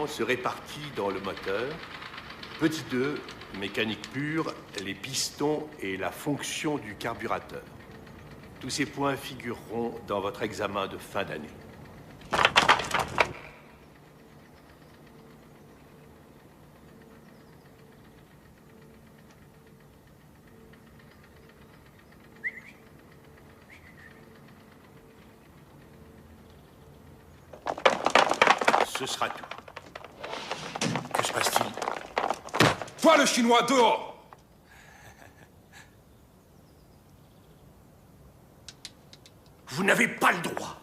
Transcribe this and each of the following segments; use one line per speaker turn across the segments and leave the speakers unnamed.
se répartit dans le moteur. Petit 2, mécanique pure, les pistons et la fonction du carburateur. Tous ces points figureront dans votre examen de fin d'année. Ce sera tout.
Que se passe-t-il?
Toi, le Chinois, dehors!
Vous n'avez pas le droit.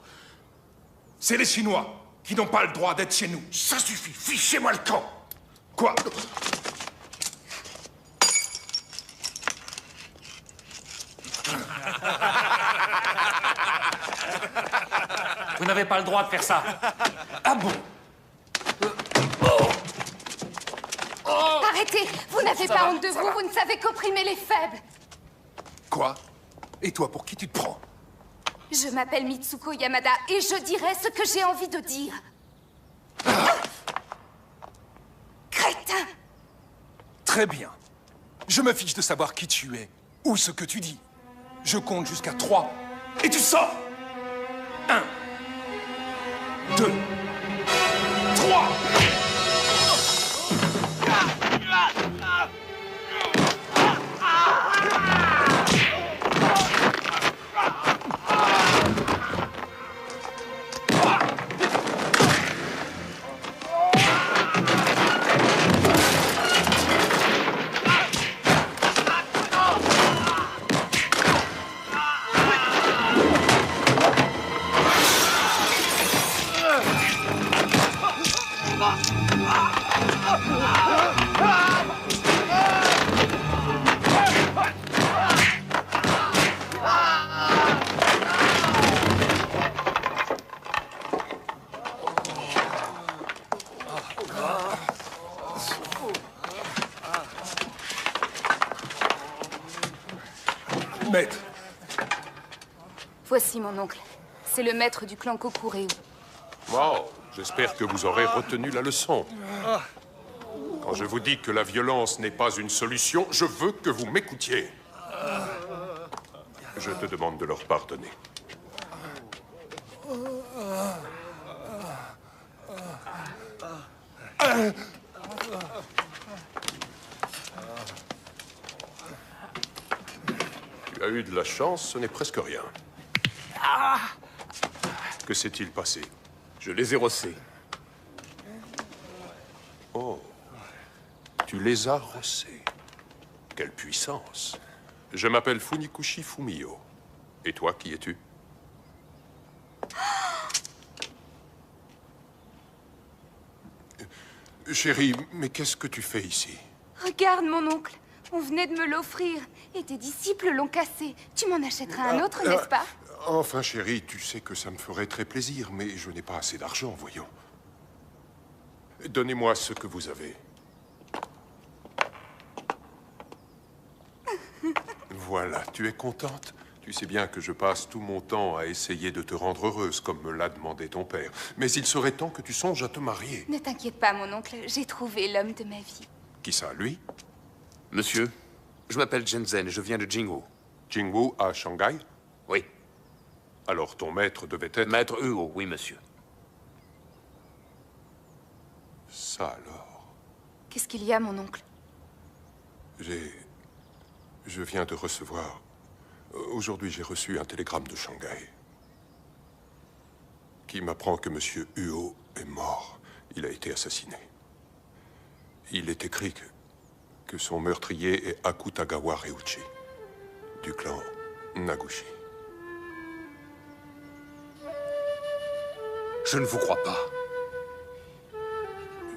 C'est les Chinois qui n'ont pas le droit d'être chez nous.
Ça suffit, fichez-moi le camp.
Quoi?
Vous n'avez pas le droit de faire ça.
Ah bon?
Arrêtez! Vous n'avez pas honte de vous, vous ne savez qu'opprimer les faibles.
Quoi? Et toi, pour qui tu te prends?
Je m'appelle Mitsuko Yamada et je dirai ce que j'ai envie de dire. Crétin!
Très bien. Je me fiche de savoir qui tu es ou ce que tu dis. Je compte jusqu'à 3 et tu sors! 1, 2, 3! Maître.
Voici mon oncle. C'est le maître du clan Kokureu.
Wow, j'espère que vous aurez retenu la leçon. Quand je vous dis que la violence n'est pas une solution, je veux que vous m'écoutiez. Je te demande de leur pardonner. Tu as eu de la chance, ce n'est presque rien. Que s'est-il passé?
Je les ai rossés.
Oh, tu les as rossés. Quelle puissance. Je m'appelle Funikushi Fumio. Et toi, qui es-tu? Chérie, mais qu'est-ce que tu fais ici?
Regarde mon oncle. On venait de me l'offrir. Et tes disciples l'ont cassé. Tu m'en achèteras un autre, n'est-ce pas?
Enfin, chérie, tu sais que ça me ferait très plaisir, mais je n'ai pas assez d'argent, voyons. Donnez-moi ce que vous avez. Voilà, tu es contente? Tu sais bien que je passe tout mon temps à essayer de te rendre heureuse, comme me l'a demandé ton père. Mais il serait temps que tu songes à te marier.
Ne t'inquiète pas, mon oncle. J'ai trouvé l'homme de ma vie.
Qui ça, lui?
Monsieur, je m'appelle Shenzhen et je viens de Jingwu.
Jingwu à Shanghai?
Oui.
Alors ton maître devait être...
Maître Huo, oui, monsieur.
Ça alors...
Qu'est-ce qu'il y a, mon oncle?
Je viens de recevoir... Aujourd'hui, j'ai reçu un télégramme de Shanghai qui m'apprend que Monsieur Huo est mort. Il a été assassiné. Il est écrit que son meurtrier est Akutagawa Ryuichi, du clan Nagushi.
Je ne vous crois pas.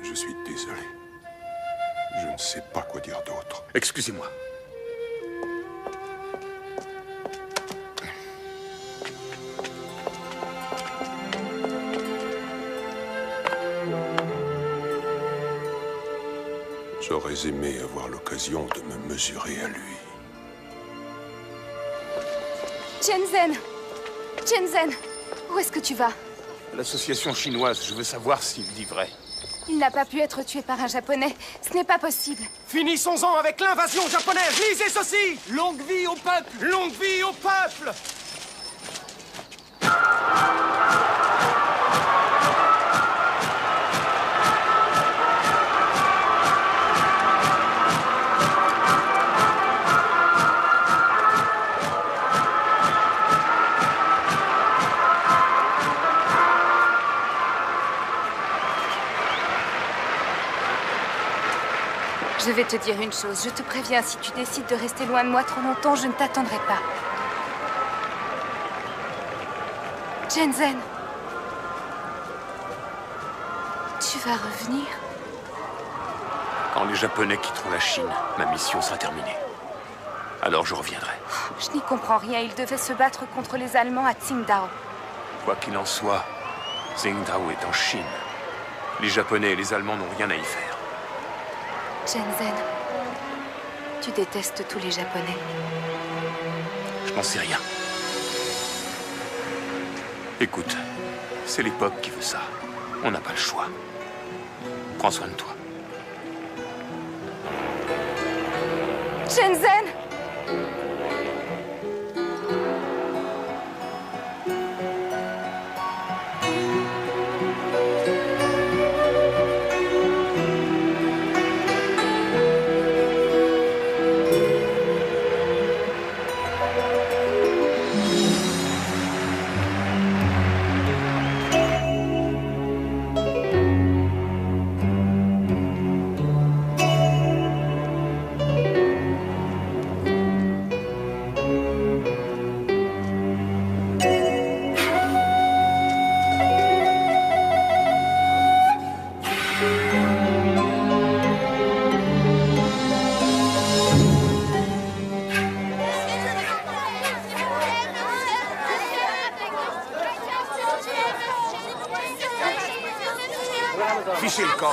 Je suis désolé. Je ne sais pas quoi dire d'autre.
Excusez-moi.
J'aurais aimé avoir l'occasion de me mesurer à lui.
Shenzhen! Shenzhen! Où est-ce que tu vas?
L'association chinoise, je veux savoir s'il dit vrai.
Il n'a pas pu être tué par un Japonais. Ce n'est pas possible.
Finissons-en avec l'invasion japonaise. Lisez ceci. Longue vie au peuple. Longue vie au peuple.
Je vais te dire une chose. Je te préviens, si tu décides de rester loin de moi trop longtemps, je ne t'attendrai pas. Shenzhen. Tu vas revenir?
Quand les Japonais quitteront la Chine, ma mission sera terminée. Alors je reviendrai.
Je n'y comprends rien. Ils devaient se battre contre les Allemands à Tsingtao.
Quoi qu'il en soit, Tsingtao est en Chine. Les Japonais et les Allemands n'ont rien à y faire.
Shenzhen, tu détestes tous les Japonais.
Je n'en sais rien. Écoute, c'est l'époque qui veut ça. On n'a pas le choix. Prends soin de toi.
Shenzhen!
Fichez le camp.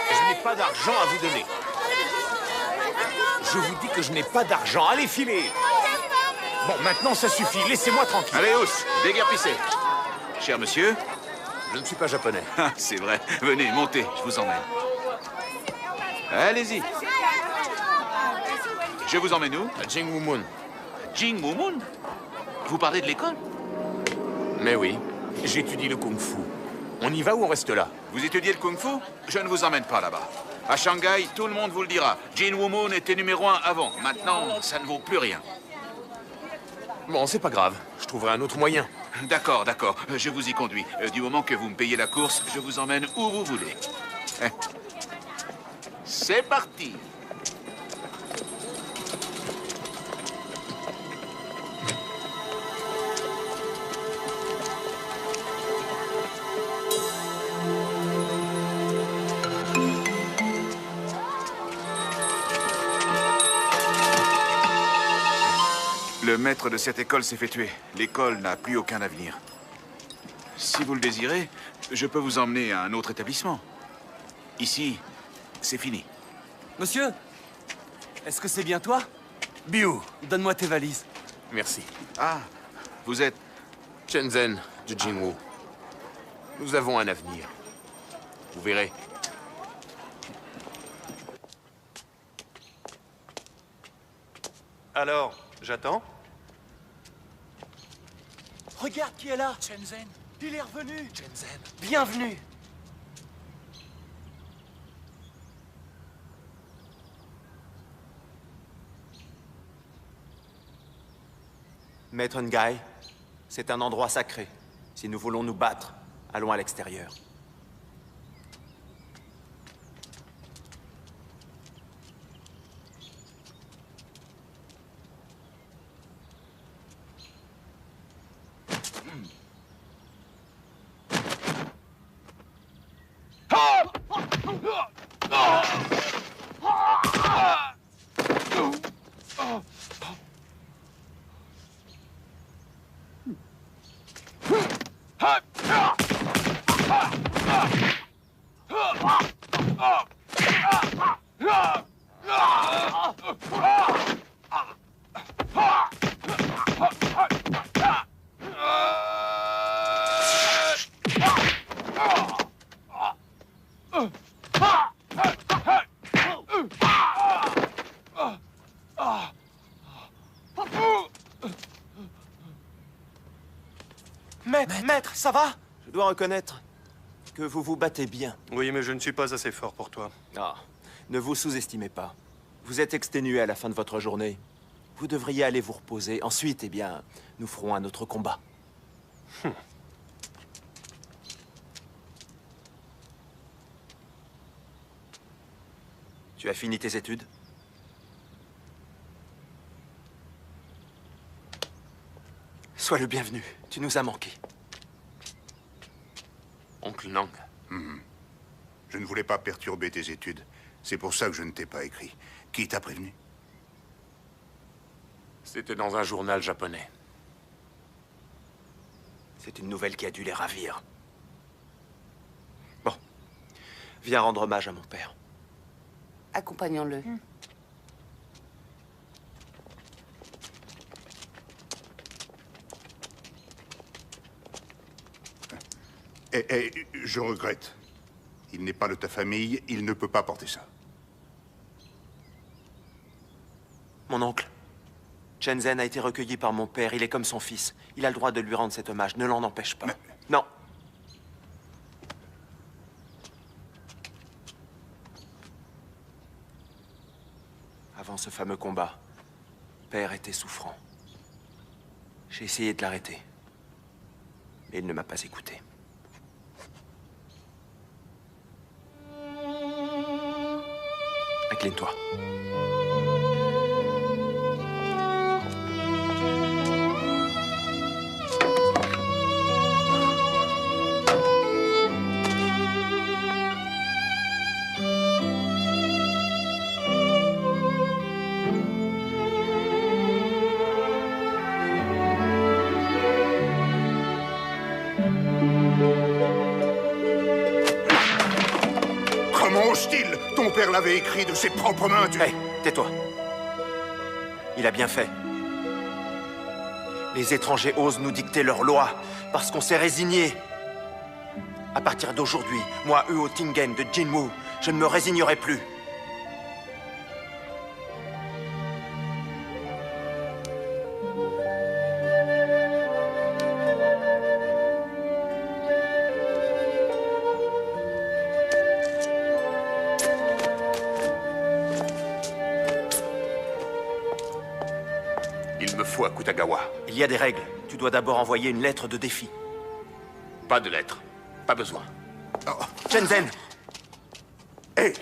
Je n'ai pas d'argent à vous donner. Je vous dis que je n'ai pas d'argent. Allez, filez. Bon, maintenant, ça suffit. Laissez-moi tranquille.
Allez, Ous, déguerpissez. Cher monsieur.
Je ne suis pas japonais.
Ah, c'est vrai. Venez, montez, je vous emmène. Allez-y. Je vous emmène où?
À Jingwumun.
Jingwumun? Vous parlez de l'école?
Mais oui, j'étudie le kung-fu. On y va ou on reste là?
Vous étudiez le kung-fu? Je ne vous emmène pas là-bas. À Shanghai, tout le monde vous le dira. Jingwumun était numéro 1 avant. Maintenant, ça ne vaut plus rien.
Bon, c'est pas grave. Je trouverai un autre moyen.
D'accord, d'accord. Je vous y conduis. Du moment que vous me payez la course, je vous emmène où vous voulez. C'est parti. Le maître de cette école s'est fait tuer. L'école n'a plus aucun avenir. Si vous le désirez, je peux vous emmener à un autre établissement. Ici, c'est fini.
Monsieur, est-ce que c'est bien toi?
Biu,
Donne-moi tes valises.
merci.
Ah, vous êtes...
Shenzhen de Jingwu. Nous avons un avenir. Vous verrez.
Alors, j'attends?
Regarde qui est là.
Shenzhen.
Il est revenu.
Shenzhen.
Bienvenue. Maître Ngai, c'est un endroit sacré. Si nous voulons nous battre, allons à l'extérieur. ça va? Je dois reconnaître que vous vous battez bien.
Oui, mais je ne suis pas assez fort pour toi.
Ah, ne vous sous-estimez pas. Vous êtes exténué à la fin de votre journée. Vous devriez aller vous reposer. Ensuite, eh bien, nous ferons un autre combat. Tu as fini tes études? Sois le bienvenu. Tu nous as manqué.
Oncle Nang.
Je ne voulais pas perturber tes études. C'est pour ça que je ne t'ai pas écrit. Qui t'a prévenu?
C'était dans un journal japonais.
C'est une nouvelle qui a dû les ravir. Bon. Viens rendre hommage à mon père.
Accompagnons-le.
Je regrette. Il n'est pas de ta famille, il ne peut pas porter ça.
Mon oncle. Shenzhen a été recueilli par mon père. Il est comme son fils. Il a le droit de lui rendre cet hommage. Ne l'en empêche pas. Non. Avant ce fameux combat, père était souffrant. J'ai essayé de l'arrêter. Mais il ne m'a pas écouté. Incline-toi.
Comment ose-t-il? Ton père l'avait écrit de ses propres mains, tu...
Hé, tais-toi. Il a bien fait. Les étrangers osent nous dicter leurs lois parce qu'on s'est résigné. À partir d'aujourd'hui, moi, Huo Tingen de Jinwu, je ne me résignerai plus.
Il me faut Akutagawa.
Il y a des règles. Tu dois d'abord envoyer une lettre de défi.
Pas de lettre. Pas besoin.
Shenzhen!
Hé!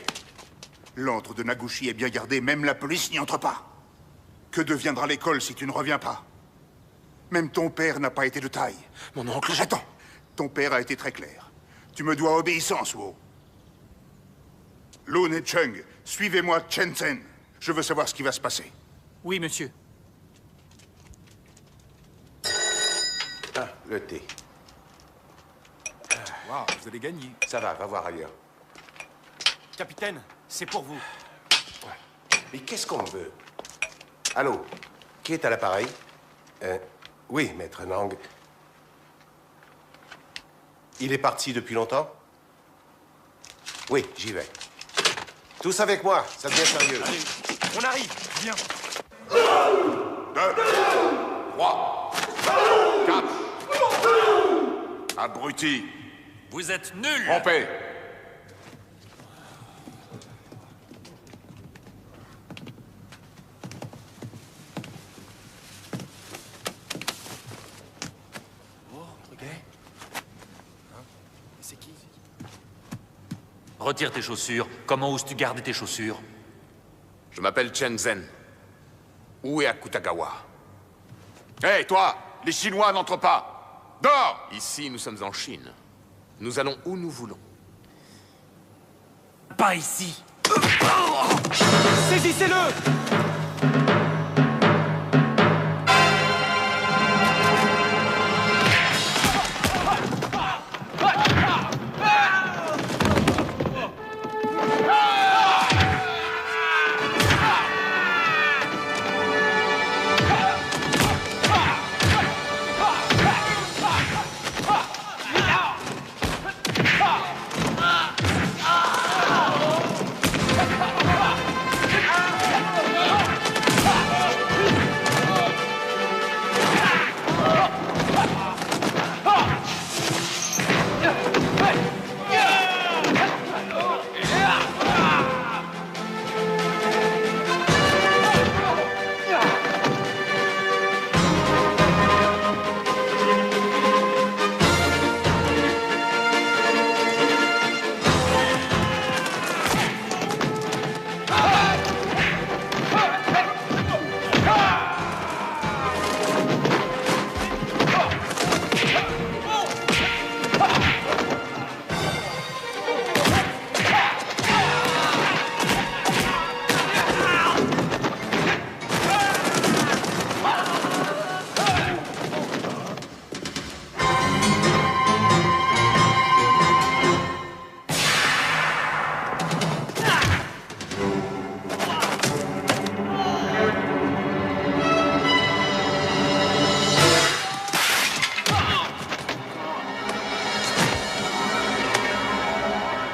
L'antre de Nagushi est bien gardé, même la police n'y entre pas. Que deviendra l'école si tu ne reviens pas? Même ton père n'a pas été de taille.
Mon oncle,
Attends, ton père a été très clair. Tu me dois obéissance, Wo. Lun et Chung, suivez-moi Shenzhen. Je veux savoir ce qui va se passer.
Oui, monsieur.
Ah, le thé.
Waouh, vous allez gagner.
Ça va voir ailleurs.
Capitaine, c'est pour vous.
Mais qu'est-ce qu'on veut? Allô? Qui est à l'appareil? Oui, maître Nang. Il est parti depuis longtemps? Oui, j'y vais. Tous avec moi, ça devient sérieux.
Allez, on arrive. Viens.
2, 3, 4. Abruti.
Vous êtes nuls.
Trompé.
C'est qui?
Retire tes chaussures. Comment oses-tu garder tes chaussures?
Je m'appelle Shenzhen. Où est Akutagawa?
Hé, toi! Les Chinois n'entrent pas! Dors!
Ici, nous sommes en Chine. Nous allons où nous voulons.
Pas ici.
Saisissez-le!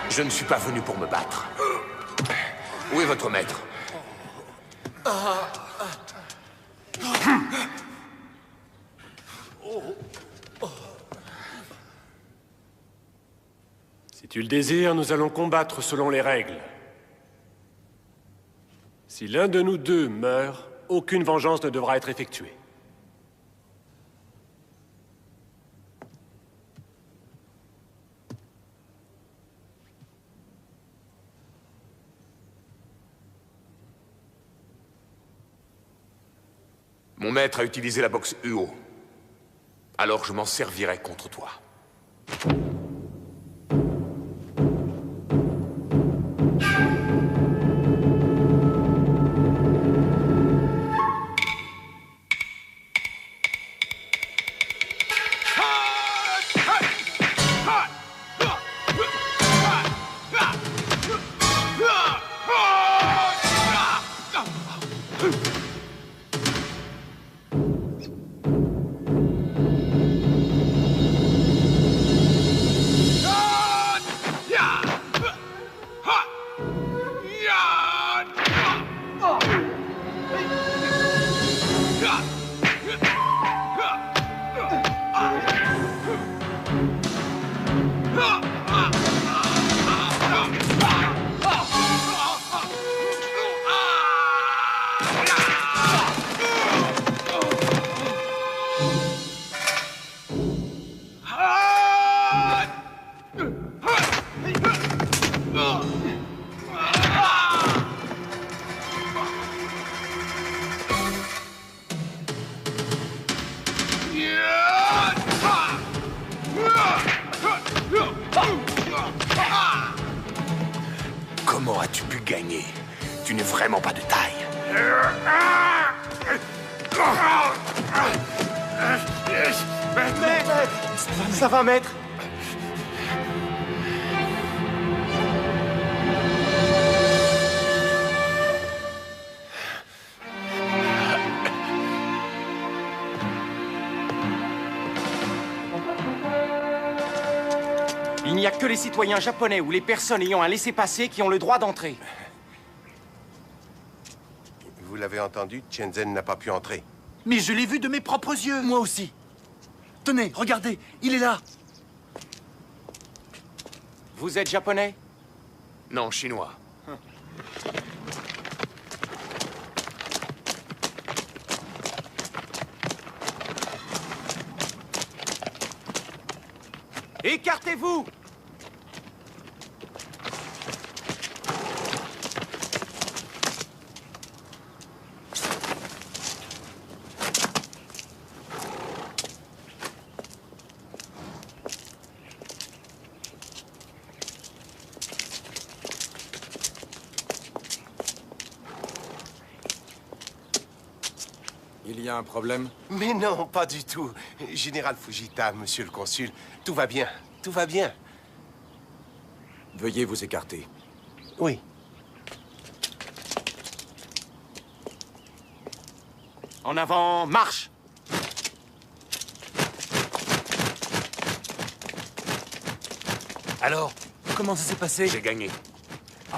Je ne suis pas venu pour me battre. Où est votre maître?
Si tu le désires, nous allons combattre selon les règles. Si l'un de nous deux meurt, aucune vengeance ne devra être effectuée.
Mon maître a utilisé la boxe Uo. Alors je m'en servirai contre toi. Comment as-tu pu gagner? Tu n'es vraiment pas de taille.
Maître! Ça va, maître? Il n'y a que les citoyens japonais ou les personnes ayant un laissez-passer qui ont le droit d'entrer.
Vous l'avez entendu, Shenzhen n'a pas pu entrer.
Mais je l'ai vu de mes propres yeux. Moi aussi. Tenez, regardez, il est là.
Vous êtes japonais?
Non, chinois.
Écartez-vous!
Il y a un problème?
Mais non, pas du tout. Général Fujita, monsieur le consul, tout va bien, tout va bien.
Veuillez vous écarter.
Oui.
En avant, marche!
Alors, comment ça s'est passé?
J'ai gagné.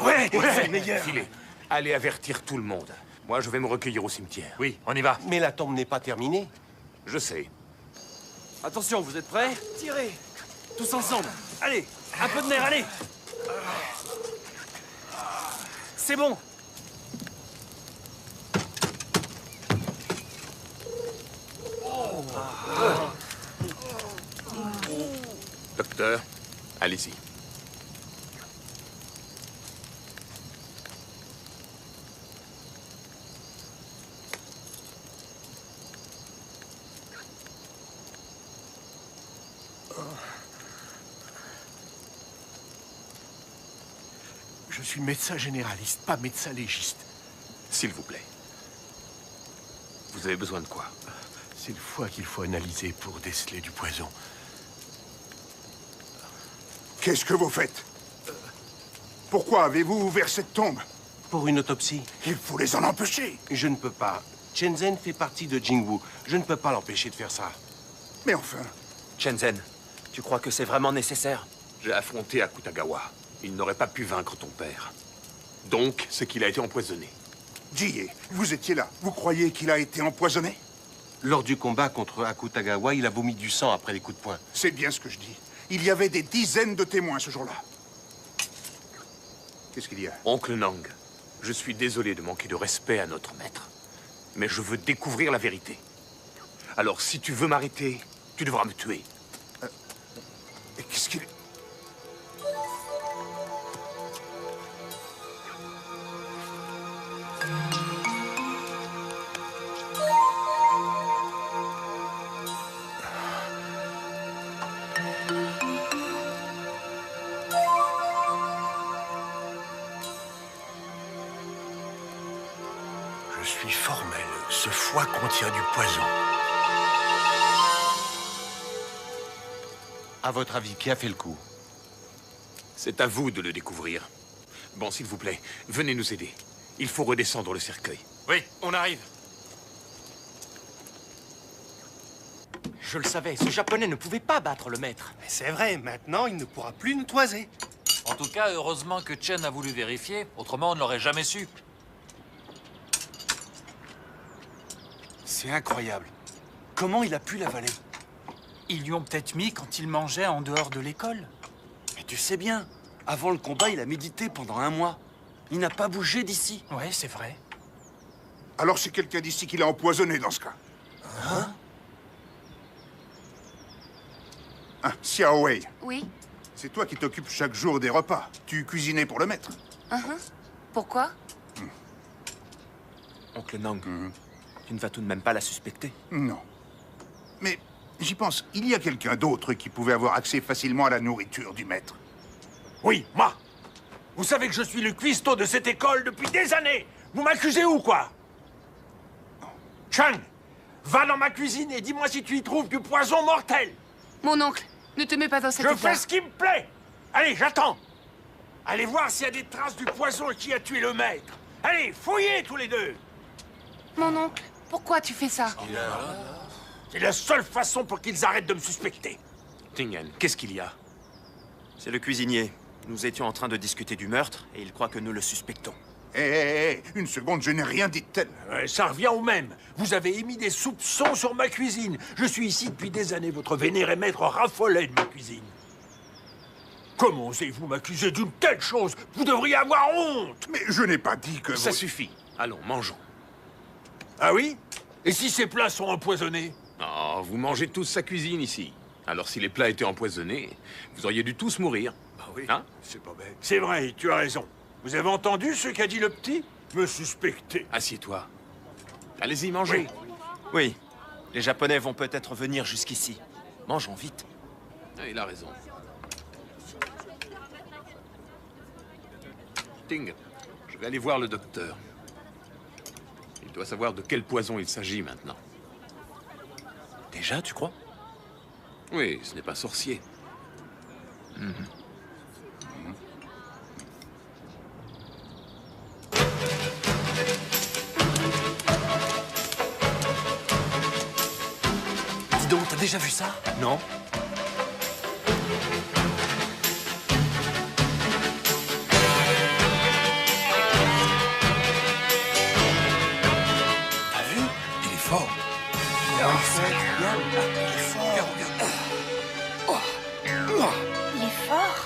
Ouais, c'est le meilleur.
Filez. Allez avertir tout le monde. Moi, je vais me recueillir au cimetière.
Oui, on y va.
Mais la tombe n'est pas terminée.
Je sais.
Attention, vous êtes prêts? Tirez! Tous ensemble. Allez, un peu de nerf, allez! C'est bon!
Docteur, allez-y.
Je suis médecin généraliste, pas médecin légiste.
S'il vous plaît. Vous avez besoin de quoi?
C'est le foie qu'il faut analyser pour déceler du poison.
Qu'est-ce que vous faites? Pourquoi avez-vous ouvert cette tombe?
Pour une autopsie.
Il faut les en empêcher.
Je ne peux pas. Shenzhen fait partie de Jingwu. Je ne peux pas l'empêcher de faire ça.
Mais enfin...
Shenzhen, tu crois que c'est vraiment nécessaire?
J'ai affronté Akutagawa. Il n'aurait pas pu vaincre ton père. Donc, c'est qu'il a été empoisonné.
Jie, vous étiez là. Vous croyez qu'il a été empoisonné?
Lors du combat contre Akutagawa, il a vomi du sang après les coups de poing.
C'est bien ce que je dis. Il y avait des dizaines de témoins ce jour-là. Qu'est-ce qu'il y a?
Oncle Nang, je suis désolé de manquer de respect à notre maître. Mais je veux découvrir la vérité. Alors, si tu veux m'arrêter, tu devras me tuer.
Et qu'est-ce qu'il...
Je suis formel. Ce foie contient du poison.
À votre avis, qui a fait le coup?
C'est à vous de le découvrir. Bon, s'il vous plaît, venez nous aider. Il faut redescendre le cercueil.
Oui, on arrive.
Je le savais, ce japonais ne pouvait pas battre le maître.
C'est vrai, maintenant il ne pourra plus nous toiser.
En tout cas, heureusement que Chen a voulu vérifier, autrement on ne l'aurait jamais su.
C'est incroyable. Comment il a pu l'avaler?
Ils lui ont peut-être mis quand il mangeait en dehors de l'école.
Mais tu sais bien, avant le combat, il a médité pendant 1 mois. Il n'a pas bougé d'ici.
Ouais, c'est vrai.
Alors c'est quelqu'un d'ici qui l'a empoisonné dans ce cas.
Hein?
Ah, Xiao Wei.
Oui.
C'est toi qui t'occupes chaque jour des repas. Tu cuisinais pour le maître.
Pourquoi?
Oncle Nang, tu ne vas tout de même pas la suspecter?
Non. Mais j'y pense, il y a quelqu'un d'autre qui pouvait avoir accès facilement à la nourriture du maître.
Oui, moi. Vous savez que je suis le cuistot de cette école depuis des années. Vous m'accusez où, quoi? Chang, va dans ma cuisine et dis-moi si tu y trouves du poison mortel.
Mon oncle, ne te mets pas dans cette
Je fais ce qui me plaît. Allez, j'attends. Allez voir s'il y a des traces du poison qui a tué le maître. Allez, fouillez tous les deux.
Mon oncle, pourquoi tu fais ça?
C'est la seule façon pour qu'ils arrêtent de me suspecter.
Tingen, qu'est-ce qu'il y a?
C'est le cuisinier. Nous étions en train de discuter du meurtre et il croit que nous le suspectons.
Hé, une seconde, je n'ai rien dit de tel.
Ça revient au même. Vous avez émis des soupçons sur ma cuisine. Je suis ici depuis des années. Votre vénéré maître raffolait de ma cuisine. Comment osez-vous m'accuser d'une telle chose? Vous devriez avoir honte.
Mais je n'ai pas dit que...
Ça suffit. Allons, mangeons.
Ah oui? Et si ces plats sont empoisonnés?
Oh, vous mangez tous sa cuisine ici. Alors si les plats étaient empoisonnés, vous auriez dû tous mourir.
Ah oui,
hein?
C'est pas bête. C'est vrai, tu as raison. Vous avez entendu ce qu'a dit le petit? Me suspecter.
Assieds-toi. Allez-y, mangez.
Oui. Les Japonais vont peut-être venir jusqu'ici. Mangeons vite.
Ah, il a raison. Ting, je vais aller voir le docteur. Il doit savoir de quel poison il s'agit maintenant.
Déjà, tu crois?
Oui, ce n'est pas sorcier.
Dis donc, t'as déjà vu ça?
Non.
T'as vu? Il est fort.
Il est fort.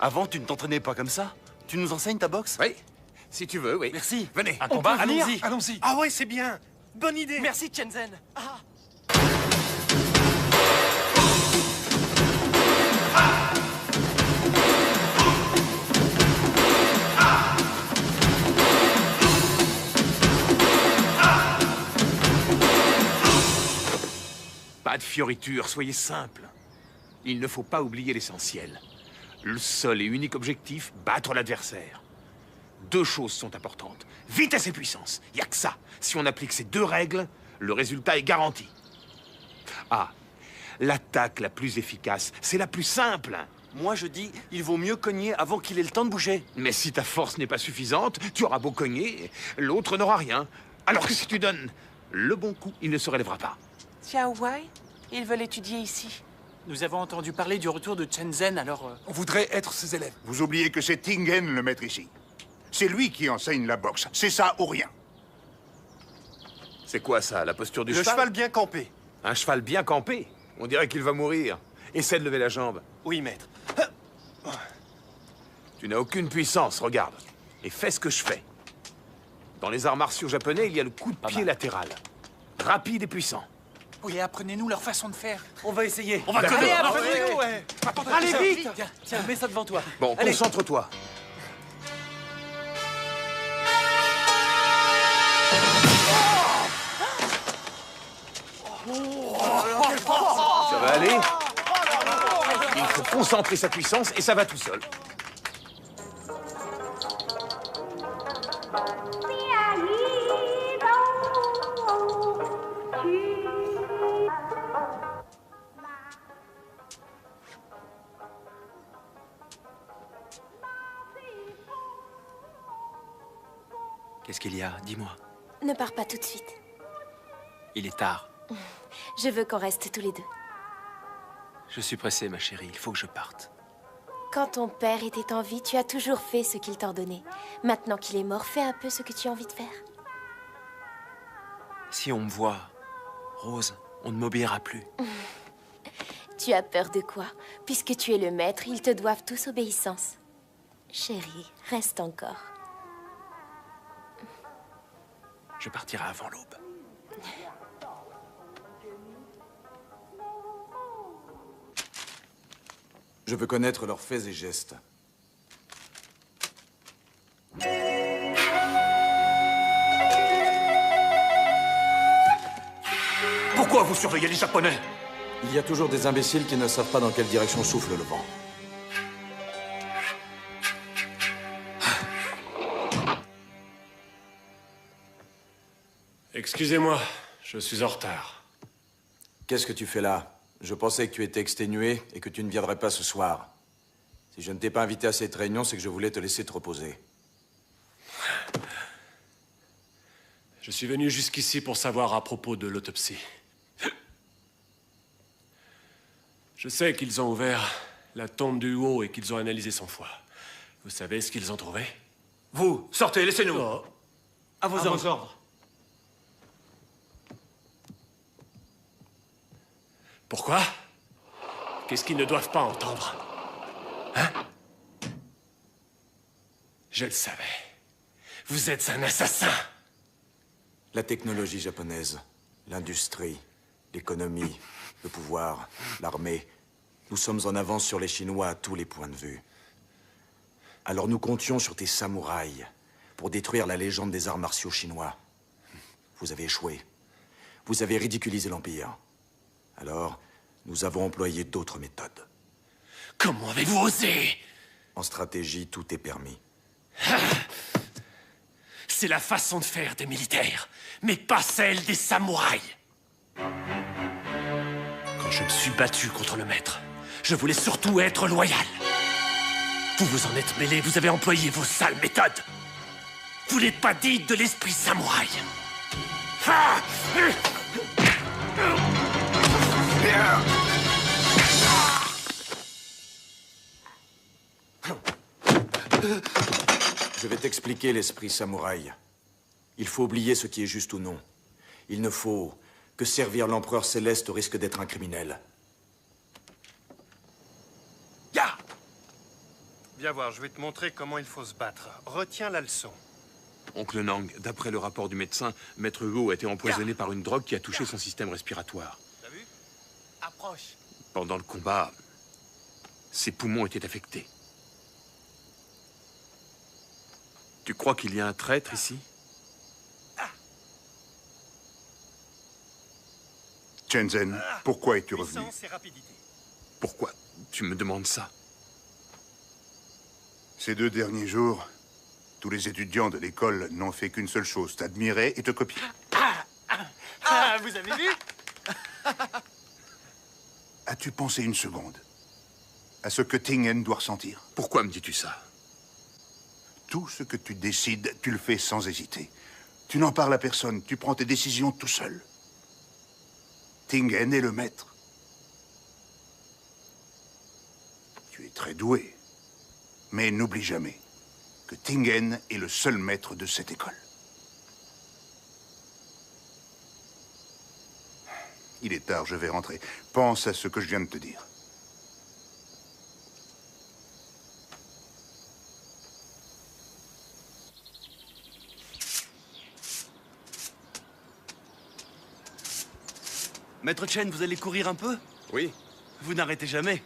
Avant, tu ne t'entraînais pas comme ça? Tu nous enseignes ta boxe?
Oui, si tu veux, oui.
Merci.
Venez.
Un combat, allons-y.
Allons-y.
Ah ouais, c'est bien. Bonne idée.
Merci, Shenzhen.
Pas de fioritures, soyez simple. Il ne faut pas oublier l'essentiel. Le seul et unique objectif, battre l'adversaire. 2 choses sont importantes. Vitesse et puissance. Il n'y a que ça. Si on applique ces 2 règles, le résultat est garanti. Ah, l'attaque la plus efficace, c'est la plus simple.
Moi, je dis, il vaut mieux cogner avant qu'il ait le temps de bouger.
Mais si ta force n'est pas suffisante, tu auras beau cogner, l'autre n'aura rien. Alors que si tu donnes le bon coup, il ne se relèvera pas.
Xiao Wei, ils veulent étudier ici.
Nous avons entendu parler du retour de Chen Zhen, alors...
On voudrait être ses élèves.
Vous oubliez que c'est Tingen le maître ici. C'est lui qui enseigne la boxe. C'est ça ou rien.
C'est quoi ça, la posture du
Le
cheval?
cheval bien campé.
Un cheval bien campé? On dirait qu'il va mourir. Essaie de lever la jambe.
Oui, maître.
Tu n'as aucune puissance, regarde. Et fais ce que je fais. Dans les arts martiaux japonais, il y a le coup de pied latéral. Rapide et puissant.
Oui, apprenez-nous leur façon de faire.
On va essayer.
On va
D'accord.
coder,
Allez,
apprenez-nous, ouais.
Allez, vite. Tiens, mets ça devant toi.
Bon,
Allez.
concentre-toi. Ça va aller? Il faut concentrer sa puissance et ça va tout seul.
Qu'est-ce qu'il y a? Dis-moi.
Ne pars pas tout de suite.
Il est tard.
Je veux qu'on reste tous les deux.
Je suis pressé, ma chérie. Il faut que je parte.
Quand ton père était en vie, tu as toujours fait ce qu'il t'ordonnait. Maintenant qu'il est mort, fais un peu ce que tu as envie de faire.
Si on me voit, Rose, on ne m'obéira plus.
Tu as peur de quoi? Puisque tu es le maître, ils te doivent tous obéissance. Chérie, reste encore.
Je partirai avant l'aube.
Je veux connaître leurs faits et gestes.
Pourquoi vous surveillez les Japonais?
Il y a toujours des imbéciles qui ne savent pas dans quelle direction souffle le vent.
Excusez-moi, je suis en retard.
Qu'est-ce que tu fais là? Je pensais que tu étais exténué et que tu ne viendrais pas ce soir. Si je ne t'ai pas invité à cette réunion, c'est que je voulais te laisser te reposer.
Je suis venu jusqu'ici pour savoir à propos de l'autopsie. Je sais qu'ils ont ouvert la tombe du Huo et qu'ils ont analysé son foie. Vous savez ce qu'ils ont trouvé?
Vous, sortez, laissez-nous.
Oh.
À vos ordres.
Pourquoi? Qu'est-ce qu'ils ne doivent pas entendre? Hein? Je le savais. Vous êtes un assassin!
La technologie japonaise, l'industrie, l'économie, le pouvoir, l'armée, nous sommes en avance sur les Chinois à tous les points de vue. Alors nous comptions sur tes samouraïs pour détruire la légende des arts martiaux chinois. Vous avez échoué. Vous avez ridiculisé l'Empire. Alors, nous avons employé d'autres méthodes.
Comment avez-vous osé?
En stratégie, tout est permis.
C'est la façon de faire des militaires, mais pas celle des samouraïs. Quand je me suis battu contre le maître, je voulais surtout être loyal. Vous vous en êtes mêlé, vous avez employé vos sales méthodes. Vous n'êtes pas digne de l'esprit samouraï. Ah!
Je vais t'expliquer l'esprit samouraï. Il faut oublier ce qui est juste ou non. Il ne faut que servir l'empereur céleste au risque d'être un criminel.
Ya! Viens voir, je vais te montrer comment il faut se battre. Retiens la leçon.
Oncle Nang, d'après le rapport du médecin, Maître Huo a été empoisonné par une drogue qui a touché son système respiratoire.
T'as vu? Approche.
Pendant le combat, ses poumons étaient affectés. Tu crois qu'il y a un traître ici?
Chen Zhen, pourquoi es-tu revenu?
Pourquoi tu me demandes ça?
Ces 2 derniers jours, tous les étudiants de l'école n'ont fait qu'une seule chose, t'admirer et te copier.
Vous avez vu?
As-tu pensé une seconde à ce que Tingen doit ressentir?
Pourquoi me dis-tu ça?
Tout ce que tu décides, tu le fais sans hésiter. Tu n'en parles à personne, tu prends tes décisions tout seul. Tingen est le maître. es très doué. Mais n'oublie jamais que Tingen est le seul maître de cette école. Il est tard, je vais rentrer. Pense à ce que je viens de te dire.
Maître Chen, vous allez courir un peu?
Oui.
Vous n'arrêtez jamais.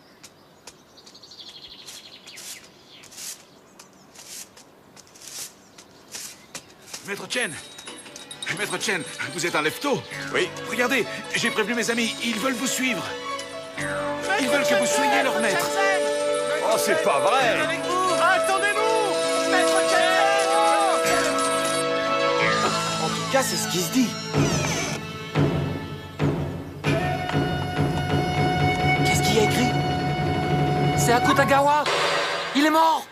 Maître Chen! Maître Chen, vous êtes un lefto?
Oui.
Regardez, j'ai prévenu mes amis, ils veulent vous suivre. Ils veulent que vous soyez leur maître.
Oh, c'est pas vrai!
Attendez-nous! Maître Chen! En tout cas, c'est ce qui se dit.
Qu'est-ce qu'il y a écrit? C'est Akutagawa! Il est mort!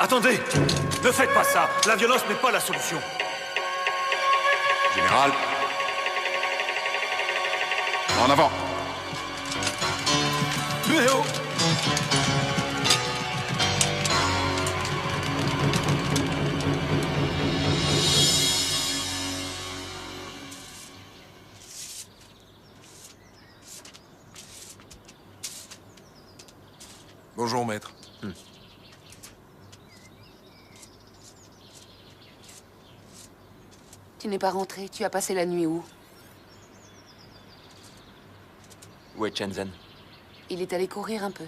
Attendez! Ne faites pas ça! La violence n'est pas la solution.
Général. En avant.
Mais oh!
Bonjour, maître.
Tu n'es pas rentré. Tu as passé la nuit où?
Où est Shenzhen?
Il est allé courir un peu.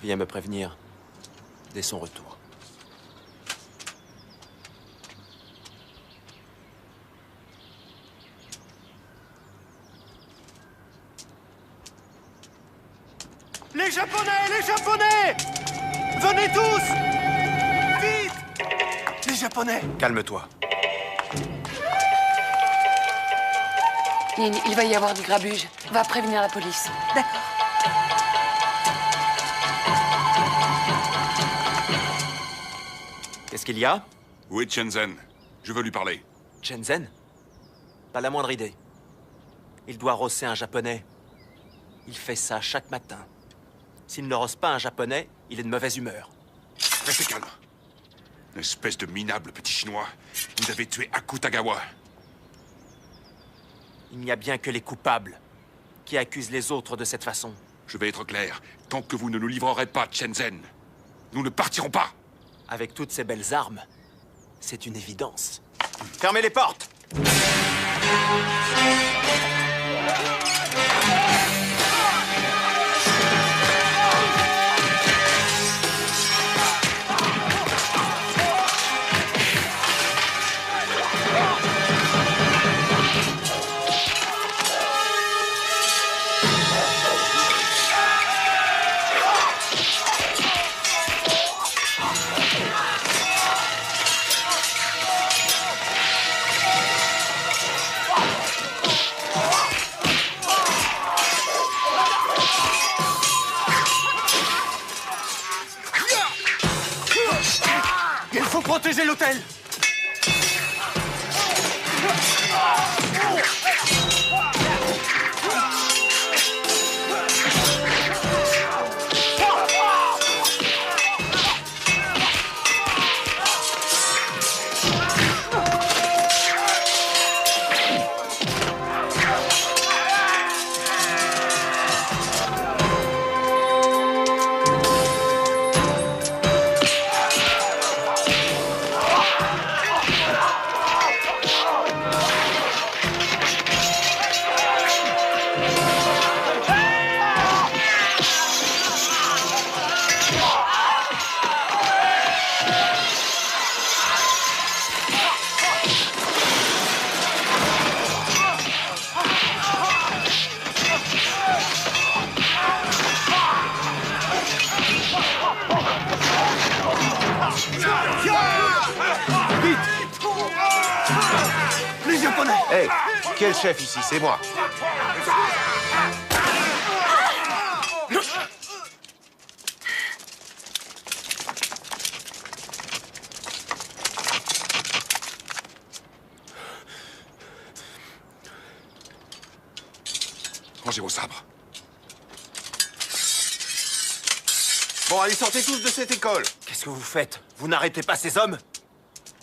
Viens me prévenir dès son retour.
Les Japonais! Les Japonais! Venez tous! Vite! Les Japonais!
Calme-toi.
Nin, il va y avoir du grabuge. Va prévenir la police. D'accord.
Qu'est-ce qu'il y a?
Où est Shenzhen? Je veux lui parler.
Shenzhen? Pas la moindre idée. Il doit rosser un japonais. Il fait ça chaque matin. S'il ne rosse pas un japonais, il est de mauvaise humeur.
Restez calme. Espèce de minable petit chinois. Vous avez tué Akutagawa.
Il n'y a bien que les coupables qui accusent les autres de cette façon.
Je vais être clair. Tant que vous ne nous livrerez pas Shenzhen, nous ne partirons pas.
Avec toutes ces belles armes, c'est une évidence. Fermez les portes!
Il faut protéger l'hôtel!
Hey, qui est le chef ici? C'est moi.
Rangez vos sabres.
Bon, allez, sortez tous de cette école.
Qu'est-ce que vous faites? Vous n'arrêtez pas ces hommes?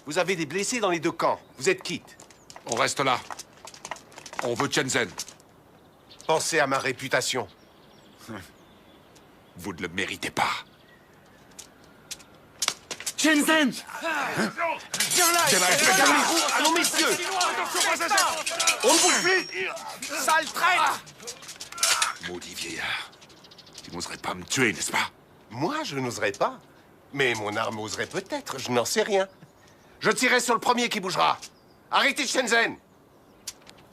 Vous avez des blessés dans les deux camps. Vous êtes quittes.
On reste là. On veut Shenzhen.
Pensez à ma réputation.
Vous ne le méritez pas.
Shenzhen!
Viens là, calmez-vous. Allons, messieurs. On ne bouge plus. Sale traître.
Maudit vieillard. Tu n'oserais pas me tuer, n'est-ce pas?
Moi, je n'oserais pas. Mais mon arme oserait peut-être, je n'en sais rien. Je tirerai sur le premier qui bougera. Arrêtez Shenzhen.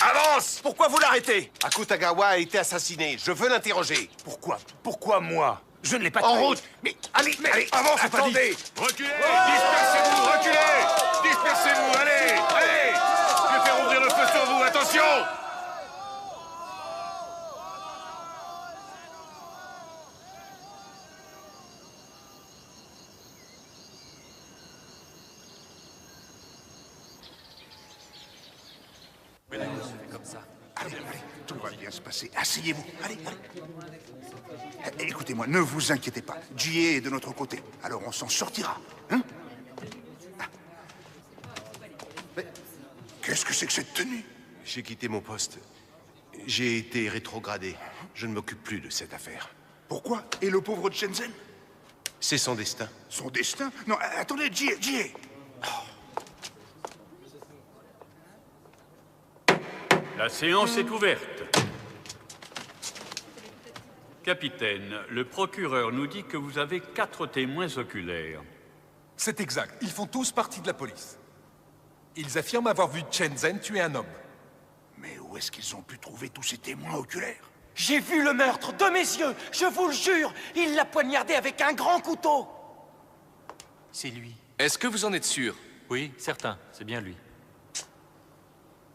Avance!
Pourquoi vous l'arrêtez?
Akutagawa a été assassiné. Je veux l'interroger.
Pourquoi? Pourquoi moi? Je ne l'ai pas tué.
En route! Mais allez, avance, attendez!
Reculez! Dispersez-vous, reculez! Dispersez-vous, allez! Allez! Je vais faire ouvrir le feu sur vous, attention!
Allez, tout va bien se passer. Asseyez-vous. Allez. Écoutez-moi, ne vous inquiétez pas. Jie est de notre côté. Alors on s'en sortira. Hein? Mais qu'est-ce que c'est que cette tenue?
J'ai quitté mon poste. J'ai été rétrogradé. Je ne m'occupe plus de cette affaire.
Pourquoi? Et le pauvre Shenzhen?
C'est son destin.
Son destin? Non, attendez, Jie.
La séance est ouverte. Capitaine, le procureur nous dit que vous avez 4 témoins oculaires.
C'est exact. Ils font tous partie de la police. Ils affirment avoir vu Shenzhen tuer un homme.
Mais où est-ce qu'ils ont pu trouver tous ces témoins oculaires?
J'ai vu le meurtre de mes yeux, je vous le jure. Il l'a poignardé avec un grand couteau.
C'est lui.
Est-ce que vous en êtes sûr?
Oui, certain, c'est bien lui.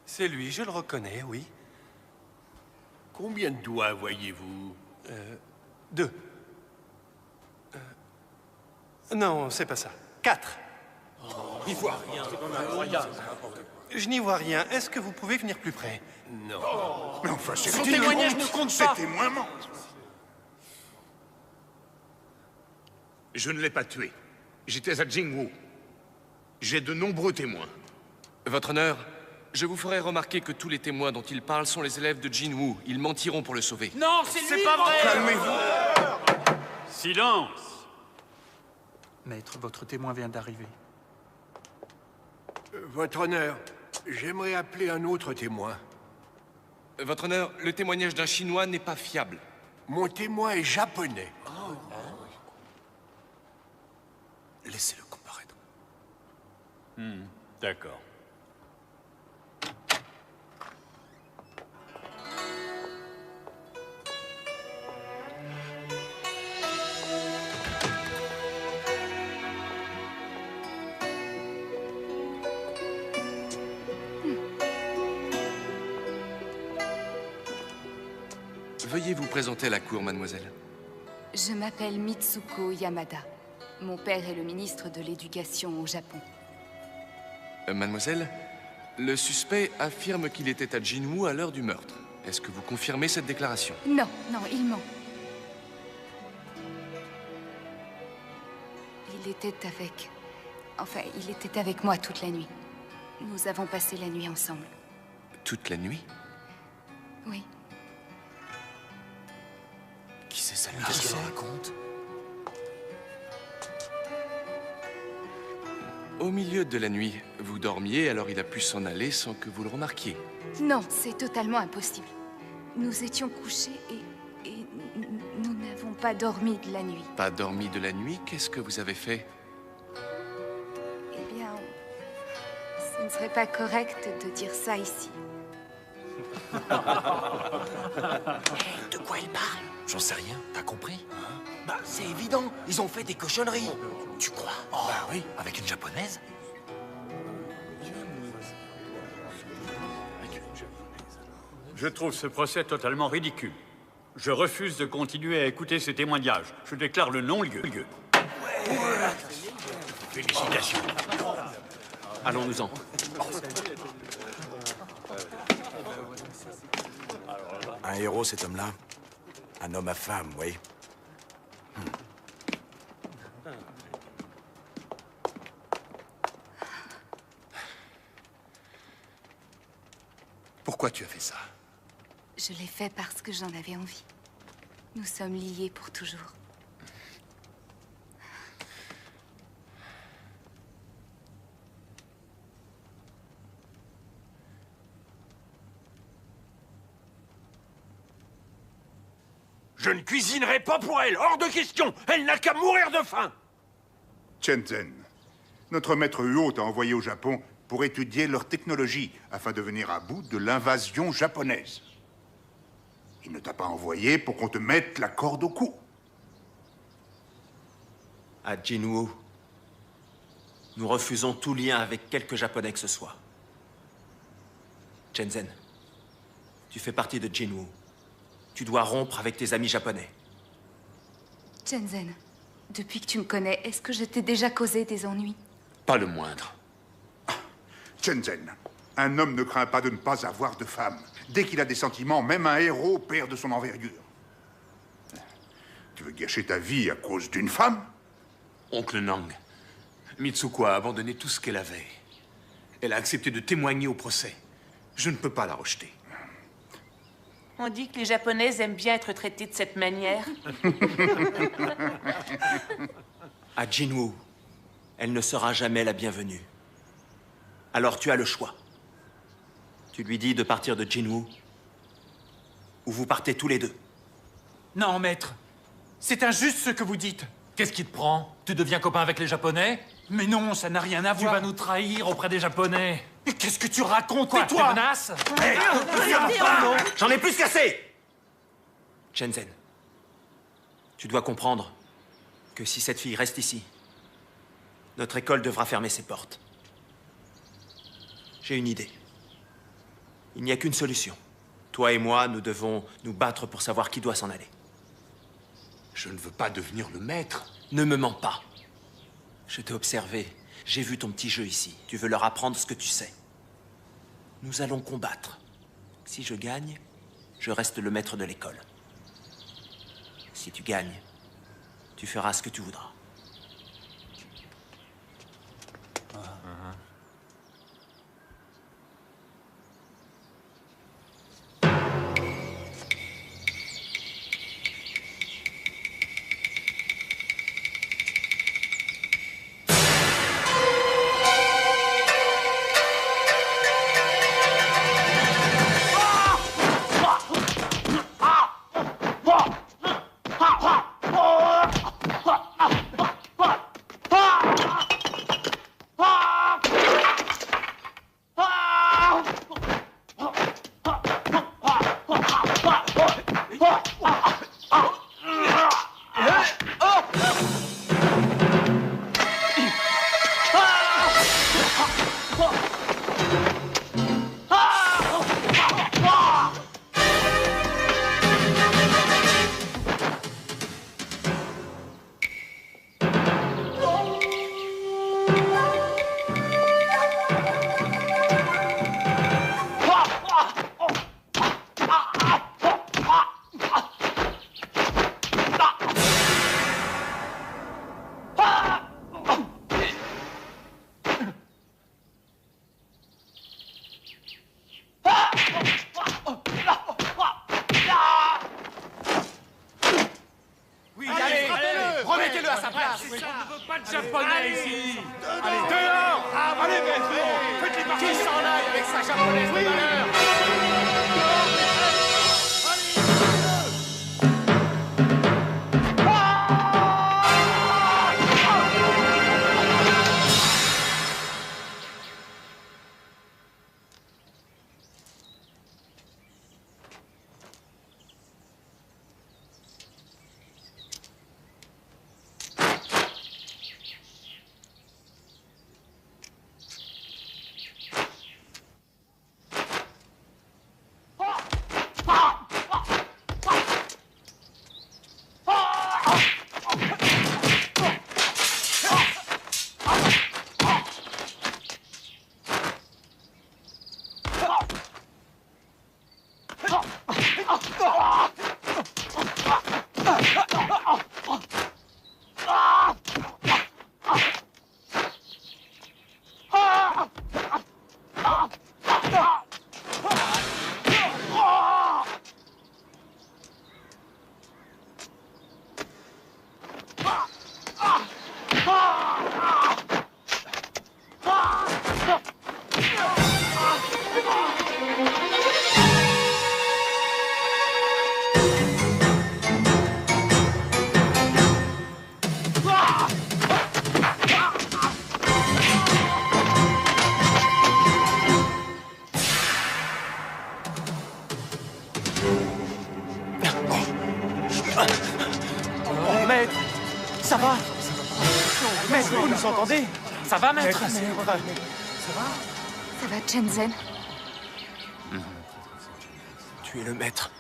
C'est lui, je le reconnais, oui.
Combien de doigts voyez-vous?
2. Non, c'est pas ça. 4.
Il voit rien.
Je n'y vois rien. Est-ce que vous pouvez venir plus près?
Non.
Mais enfin, c'est
Son témoignage ne compte pas.
Ces témoins mentent.
Je ne l'ai pas tué. J'étais à Jingwu. J'ai de nombreux témoins.
Votre honneur, je vous ferai remarquer que tous les témoins dont il parle sont les élèves de Jinwu. Ils mentiront pour le sauver.
Non, c'est lui. pas vrai.
Calmez-vous.
Silence!
Maître, votre témoin vient d'arriver.
Votre honneur, j'aimerais appeler un autre témoin.
Votre honneur, le témoignage d'un Chinois n'est pas fiable.
Mon témoin est japonais.
Laissez-le comparaître.
D'accord.
Veuillez vous présenter à la cour, mademoiselle.
Je m'appelle Mitsuko Yamada. Mon père est le ministre de l'Éducation au Japon.
Mademoiselle, le suspect affirme qu'il était à Jinwu à l'heure du meurtre. Est-ce que vous confirmez cette déclaration?
Non, il ment. Il était avec moi toute la nuit. Nous avons passé la nuit ensemble.
Toute la nuit?
Oui.
Qui c'est celle-là? Qu'est-ce qu'elle raconte?
Au milieu de la nuit, vous dormiez, alors il a pu s'en aller sans que vous le remarquiez.
Non, c'est totalement impossible. Nous étions couchés et nous n'avons pas dormi de la nuit.
Pas dormi de la nuit? Qu'est-ce que vous avez fait?
Eh bien, ce ne serait pas correct de dire ça ici.
De quoi il parle?
J'en sais rien, t'as compris?
Bah, c'est évident, ils ont fait des cochonneries.
Tu crois? Bah oui, avec une japonaise?
Je trouve ce procès totalement ridicule. Je refuse de continuer à écouter ces témoignages. Je déclare le non-lieu.
Félicitations.
Allons-nous-en.
Un héros, cet homme-là? Un homme à femme, oui.
Pourquoi tu as fait ça?
Je l'ai fait parce que j'en avais envie. Nous sommes liés pour toujours.
Je ne cuisinerai pas pour elle, hors de question. Elle n'a qu'à mourir de faim.
Shenzhen, notre maître Huo t'a envoyé au Japon pour étudier leur technologie afin de venir à bout de l'invasion japonaise. Il ne t'a pas envoyé pour qu'on te mette la corde au cou.
À Jinwu, nous refusons tout lien avec quelque Japonais que ce soit. Shenzhen, tu fais partie de Jinwu. Tu dois rompre avec tes amis japonais.
Shenzhen, depuis que tu me connais, est-ce que je t'ai déjà causé des ennuis?
Pas le moindre.
Shenzhen, un homme ne craint pas de ne pas avoir de femme. Dès qu'il a des sentiments, même un héros perd de son envergure. Tu veux gâcher ta vie à cause d'une femme?
Oncle Nang, Mitsuko a abandonné tout ce qu'elle avait. Elle a accepté de témoigner au procès. Je ne peux pas la rejeter.
On dit que les Japonaises aiment bien être traitées de cette manière.
À Jinwu, elle ne sera jamais la bienvenue. Alors tu as le choix. Tu lui dis de partir de Jinwu, ou vous partez tous les deux.
Non, maître. C'est injuste ce que vous dites. Qu'est-ce qui te prend? Tu deviens copain avec les Japonais? Mais non, ça n'a rien à voir. Tu vas nous trahir auprès des Japonais. Mais qu'est-ce que tu racontes?
Quoi,
Tais-toi! Menace?
J'en ai plus qu'assez! Shenzhen, tu dois comprendre que si cette fille reste ici, notre école devra fermer ses portes. J'ai une idée. Il n'y a qu'une solution. Toi et moi, nous devons nous battre pour savoir qui doit s'en aller.
Je ne veux pas devenir le maître.
Ne me mens pas. Je t'ai observé. J'ai vu ton petit jeu ici. Tu veux leur apprendre ce que tu sais. Nous allons combattre. Si je gagne, je reste le maître de l'école. Si tu gagnes, tu feras ce que tu voudras.
Japonais ici. Allez, dehors. Allez, maître. Faites-les partir. Qui s'en aille avec sa japonaise de valeur.
Ça va, maître?
Ça va, Shenzhen?
Tu es le maître.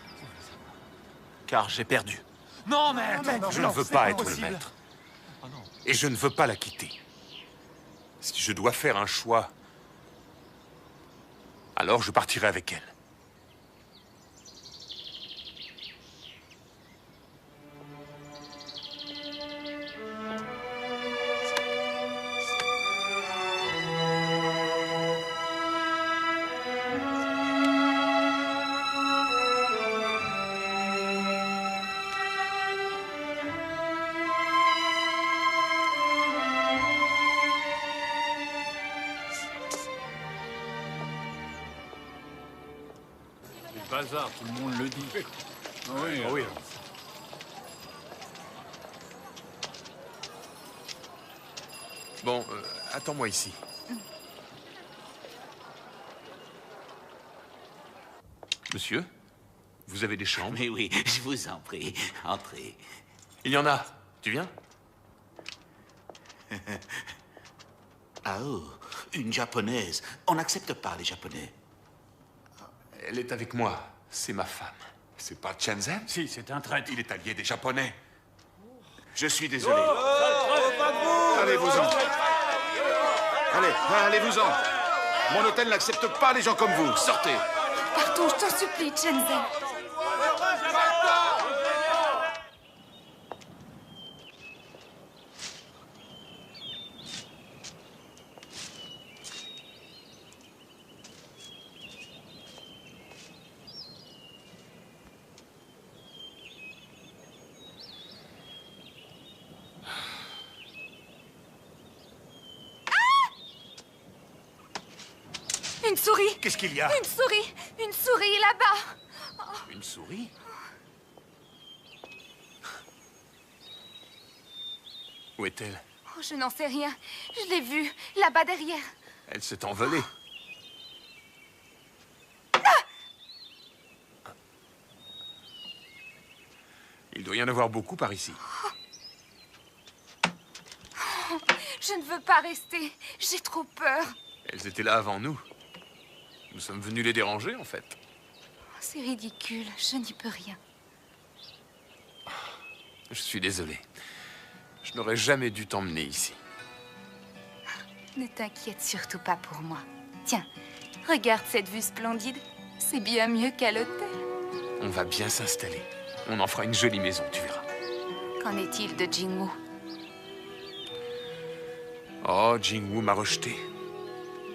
Car j'ai perdu.
Non, maître!
Je ne veux pas être le maître. Et je ne veux pas la quitter. Si je dois faire un choix, alors je partirai avec elle.
Bazar, tout le monde le dit. Oui, oui.
Bon, attends-moi ici. Monsieur, vous avez des chambres?
Mais oui, je vous en prie, entrez.
Il y en a. Tu viens?
Ah oh, une japonaise. On n'accepte pas les japonais.
Elle est avec moi. C'est ma femme.
C'est pas Shenzhen?
Si, c'est un traître.
Il est allié des Japonais.
Je suis désolé. Allez-vous-en. Allez-vous-en. Mon hôtel n'accepte pas les gens comme vous. Sortez.
Partons, je t'en supplie, Shenzhen. Une souris!
Qu'est-ce qu'il y a?
Une souris! Une souris là-bas!
Une souris? Où est-elle?
Oh, je n'en sais rien. Je l'ai vue, là-bas derrière.
Elle s'est envolée. Il doit y en avoir beaucoup par ici.
Oh, je ne veux pas rester. J'ai trop peur.
Elles étaient là avant nous. Nous sommes venus les déranger, en fait.
C'est ridicule. Je n'y peux rien.
Je suis désolé. Je n'aurais jamais dû t'emmener ici.
Ne t'inquiète surtout pas pour moi. Tiens, regarde cette vue splendide. C'est bien mieux qu'à l'hôtel.
On va bien s'installer. On en fera une jolie maison, tu verras.
Qu'en est-il de Jingwu?
Oh, Jingwu m'a rejeté.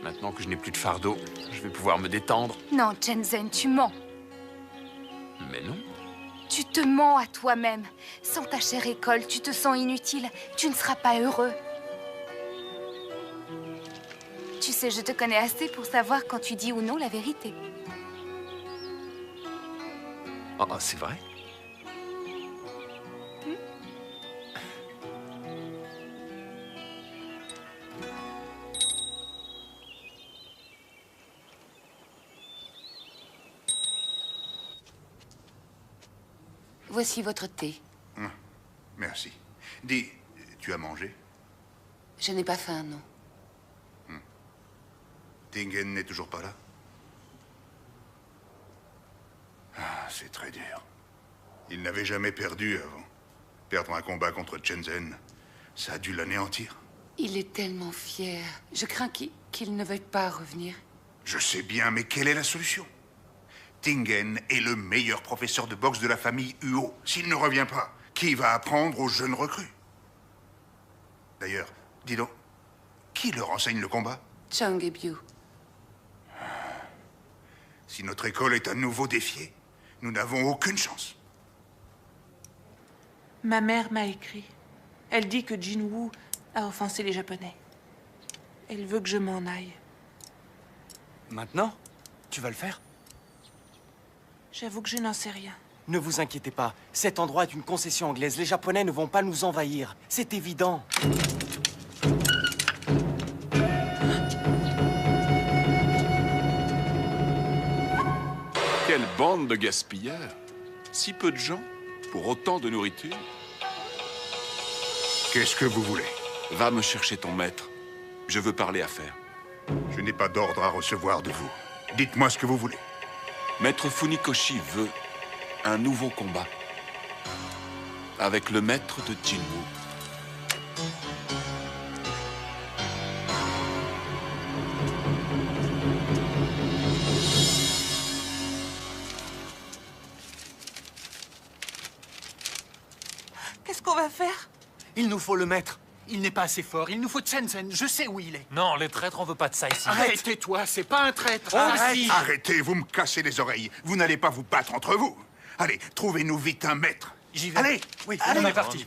Maintenant que je n'ai plus de fardeau, je vais pouvoir me détendre.
Non, Shenzhen, tu mens.
Mais non.
Tu te mens à toi-même. Sans ta chère école, tu te sens inutile. Tu ne seras pas heureux. Tu sais, je te connais assez pour savoir quand tu dis ou non la vérité.
Oh, c'est vrai?
Voici votre thé.
Merci. Dis, tu as mangé?
Je n'ai pas faim, non.
Tingen n'est toujours pas là? Ah, c'est très dur. Il n'avait jamais perdu avant. Perdre un combat contre Shenzhen, ça a dû l'anéantir.
Il est tellement fier. Je crains qu'il ne veuille pas revenir.
Je sais bien, mais quelle est la solution? Tingen est le meilleur professeur de boxe de la famille Huo. S'il ne revient pas, qui va apprendre aux jeunes recrues? D'ailleurs, dis donc, qui leur enseigne le combat?
Chang et Biu.
Si notre école est à nouveau défiée, nous n'avons aucune chance.
Ma mère m'a écrit. Elle dit que Jinwoo a offensé les Japonais. Elle veut que je m'en aille.
Maintenant? Tu vas le faire?
J'avoue que je n'en sais rien.
Ne vous inquiétez pas, cet endroit est une concession anglaise. Les Japonais ne vont pas nous envahir. C'est évident.
Quelle bande de gaspilleurs! Si peu de gens, pour autant de nourriture.
Qu'est-ce que vous voulez?
Va me chercher ton maître. Je veux parler affaires.
Je n'ai pas d'ordre à recevoir de vous. Dites-moi ce que vous voulez.
Maître Funikoshi veut un nouveau combat. Avec le maître de Jinwu.
Qu'est-ce qu'on va faire?
Il nous faut le maître. Il n'est pas assez fort. Il nous faut Shenzhen. Je sais où il est. Non, les traîtres, on veut pas de ça ici.
Arrête.
Tais-toi, c'est pas un traître.
Arrêtez, vous me cassez les oreilles. Vous n'allez pas vous battre entre vous. Allez, trouvez-nous vite un maître.
J'y vais.
Allez,
oui,
allez.
on est parti.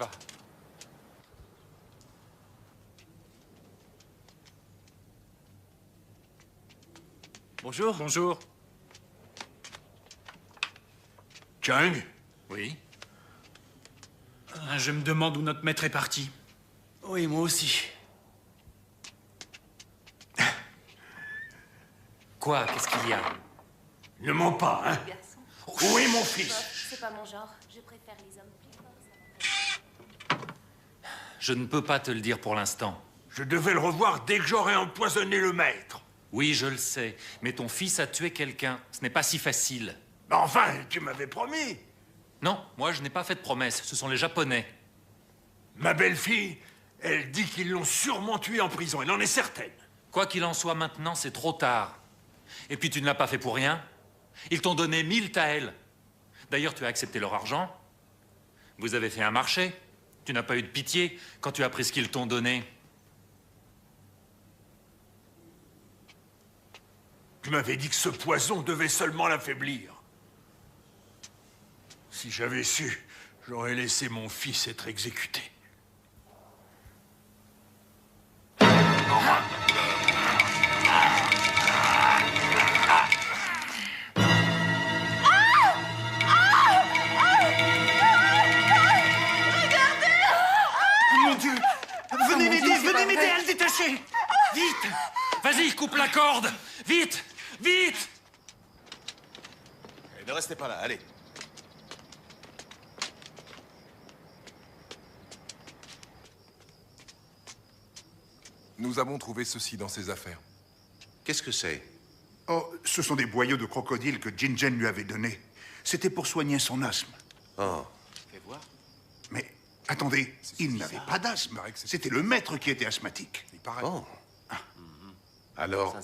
Bonjour.
Bonjour.
Chang?
Oui. Je me demande où notre maître est parti.
Oui, moi aussi.
Quoi? Qu'est-ce qu'il y a?
Ne mens pas, hein? Où est mon fils?
C'est pas mon genre. Je préfère les hommes plus forts.
Je ne peux pas te le dire pour l'instant.
Je devais le revoir dès que j'aurais empoisonné le maître.
Oui, je le sais. Mais ton fils a tué quelqu'un. Ce n'est pas si facile.
Mais enfin, tu m'avais promis.
Non, moi je n'ai pas fait de promesse. Ce sont les Japonais.
Ma belle-fille, elle dit qu'ils l'ont sûrement tué en prison. Elle en est certaine.
Quoi qu'il en soit, maintenant, c'est trop tard. Et puis tu ne l'as pas fait pour rien. Ils t'ont donné 1000 taels. D'ailleurs, tu as accepté leur argent. Vous avez fait un marché. Tu n'as pas eu de pitié quand tu as pris ce qu'ils t'ont donné.
Tu m'avais dit que ce poison devait seulement l'affaiblir. Si j'avais su, j'aurais laissé mon fils être exécuté.
Mon Dieu! Venez m'aider, à le détacher! Vite! Vas-y, coupe la corde! Vite! Vite!
Ne restez pas là, allez.
Nous avons trouvé ceci dans ses affaires.
Qu'est-ce que c'est? Oh, ce sont des boyaux de crocodile que Jinjen lui avait donnés. C'était pour soigner son asthme.
Oh.
Fais voir. Mais attendez, il n'avait pas d'asthme. C'était le maître qui était asthmatique.
Oh. Alors,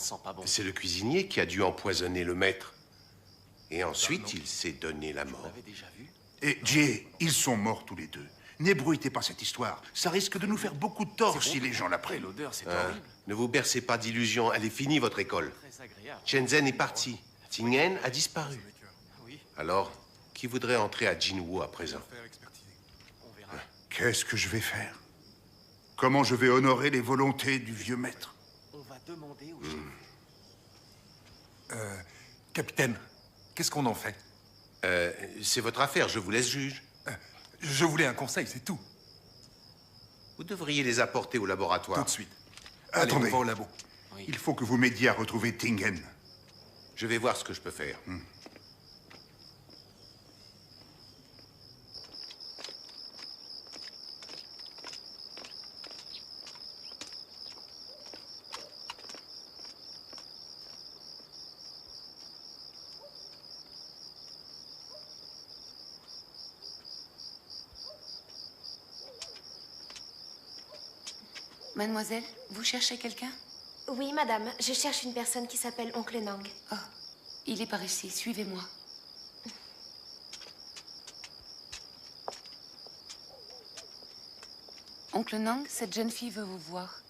c'est le cuisinier qui a dû empoisonner le maître. Et ensuite, il s'est donné la mort.
Et Jay, ils sont morts tous les deux. N'ébruitez pas cette histoire. Ça risque de nous faire beaucoup de tort si les gens l'apprennent.
L'odeur, c'est
Ne vous bercez pas d'illusions. Elle est finie, votre école. Shenzhen est parti. Tingen a disparu. Alors, qui voudrait entrer à Jinwu à présent?
Qu'est-ce que je vais faire? Comment je vais honorer les volontés du vieux maître?
On va demander aux
Capitaine, qu'est-ce qu'on en fait?
C'est votre affaire, je vous laisse juge.
Je voulais un conseil, c'est tout.
Vous devriez les apporter au laboratoire.
Tout de suite. Allez,
Attendez.
on va au labo.
Il faut que vous m'aidiez à retrouver Tingen.
Je vais voir ce que je peux faire.
Mademoiselle, vous cherchez quelqu'un?
Oui, madame. Je cherche une personne qui s'appelle Oncle Nang.
Oh, il est par ici. Suivez-moi. Oncle Nang, cette jeune fille veut vous voir.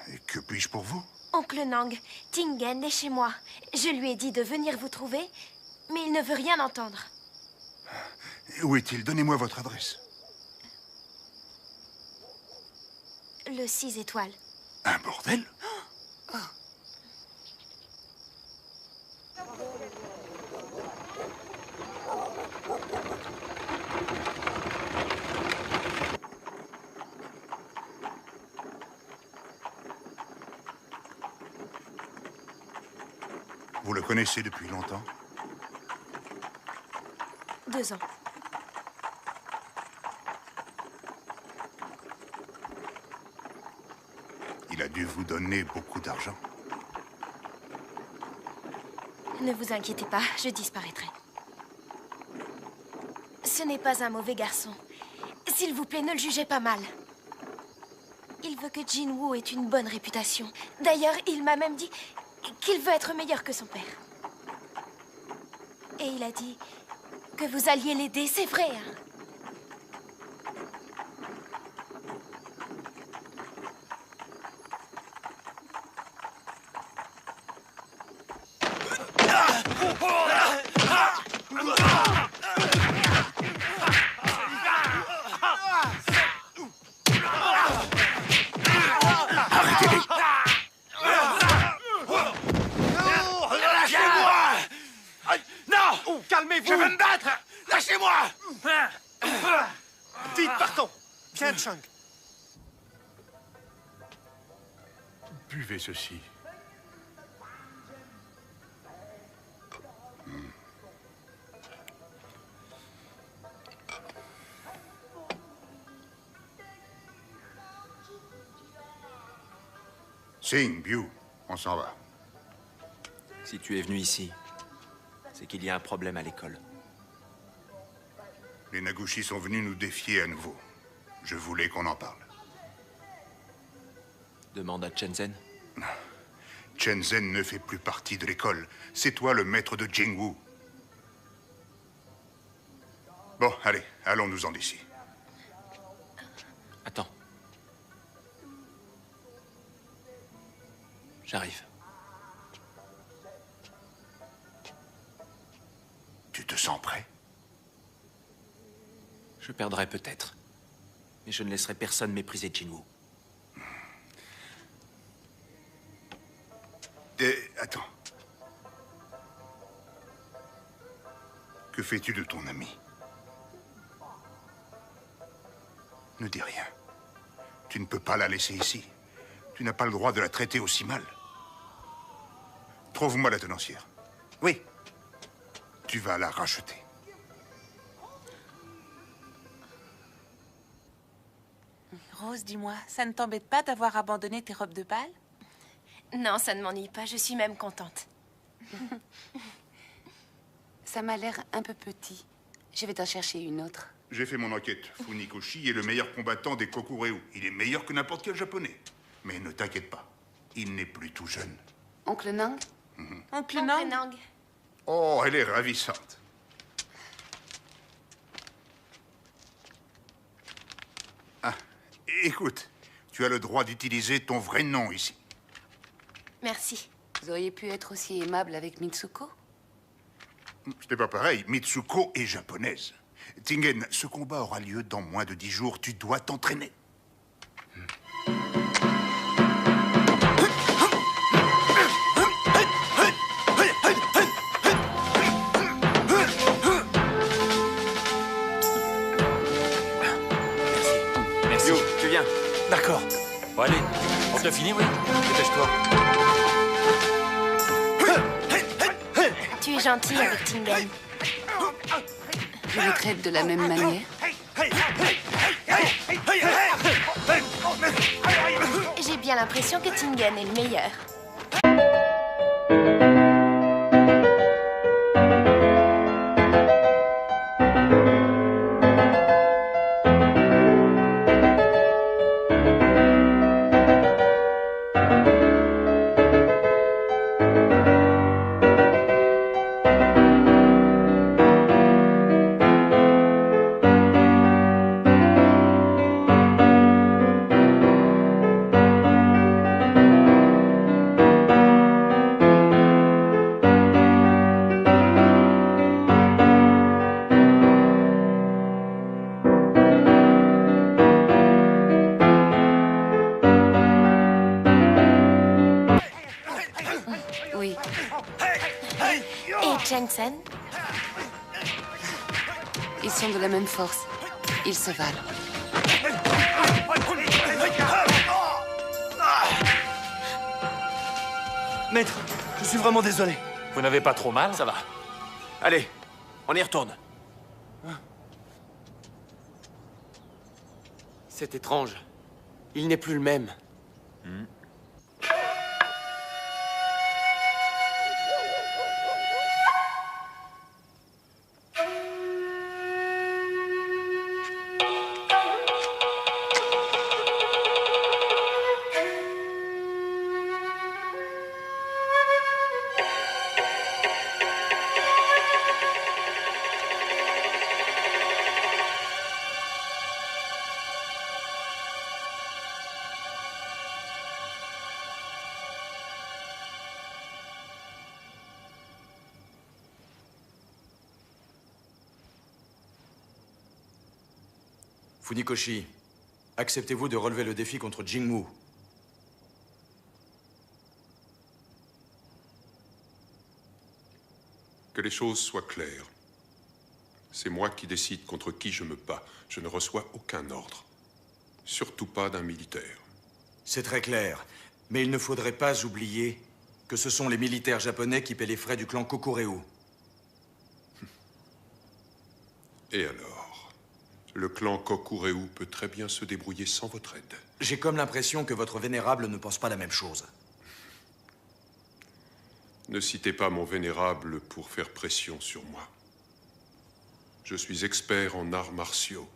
Et que puis-je pour vous?
Oncle Nang, Tingen est chez moi. Je lui ai dit de venir vous trouver, mais il ne veut rien entendre.
Où est-il? Donnez-moi votre adresse.
Le 6 étoiles.
Un bordel? Vous le connaissez depuis longtemps?
2 ans.
Il a dû vous donner beaucoup d'argent.
Ne vous inquiétez pas, je disparaîtrai. Ce n'est pas un mauvais garçon. S'il vous plaît, ne le jugez pas mal. Il veut que Jinwoo ait une bonne réputation. D'ailleurs, il m'a même dit qu'il veut être meilleur que son père. Et il a dit que vous alliez l'aider, c'est vrai, hein?
Calmez-vous! Je veux me battre! Lâchez-moi! Vite, partons! Viens, Chang.
Buvez ceci. Sing, Biu, on s'en va.
Si tu es venu ici, c'est qu'il y a un problème à l'école.
Les Nagushi sont venus nous défier à nouveau. Je voulais qu'on en parle.
Demande à Shenzhen.
Shenzhen ne fait plus partie de l'école. C'est toi le maître de Jinwoo. Bon, allez, allons-nous-en d'ici.
Attends. J'arrive.
Tu te sens prêt?
Je perdrai peut-être. Mais je ne laisserai personne mépriser Jinwoo.
Attends. Que fais-tu de ton ami? Ne dis rien. Tu ne peux pas la laisser ici. Tu n'as pas le droit de la traiter aussi mal. Trouve-moi la tenancière.
Oui.
Tu vas la racheter.
Rose, dis-moi, ça ne t'embête pas d'avoir abandonné tes robes de bal?
Non, ça ne m'ennuie pas, je suis même contente.
Ça m'a l'air un peu petit. Je vais t'en chercher une autre.
J'ai fait mon enquête. Funikoshi est le meilleur combattant des Kokureu. Il est meilleur que n'importe quel japonais. Mais ne t'inquiète pas, il n'est plus tout jeune.
Oncle Nang?
Oncle Nang?
Oh, elle est ravissante. Ah, écoute, tu as le droit d'utiliser ton vrai nom ici.
Merci.
Vous auriez pu être aussi aimable avec Mitsuko?
Ce n'est pas pareil. Mitsuko est japonaise. Tingen, ce combat aura lieu dans moins de 10 jours. Tu dois t'entraîner.
Merci. Yo, tu viens.
D'accord. Bon, allez, on te finit, oui? Dépêche-toi.
Tu es gentil avec Tingen.
Je le traite de la même manière.
J'ai bien l'impression que Tingen est le meilleur.
Oui.
Et Jensen?
Ils sont de la même force. Ils se valent.
Maître, je suis vraiment désolé.
Vous n'avez pas trop mal?
Ça va. Allez, on y retourne.
C'est étrange. Il n'est plus le même.
Funikoshi, acceptez-vous de relever le défi contre Jinwoo?
Que les choses soient claires. C'est moi qui décide contre qui je me bats. Je ne reçois aucun ordre. Surtout pas d'un militaire.
C'est très clair. Mais il ne faudrait pas oublier que ce sont les militaires japonais qui paient les frais du clan Kokureu.
Et alors? Le clan Kokureu peut très bien se débrouiller sans votre aide.
J'ai comme l'impression que votre vénérable ne pense pas la même chose.
Ne citez pas mon vénérable pour faire pression sur moi. Je suis expert en arts martiaux,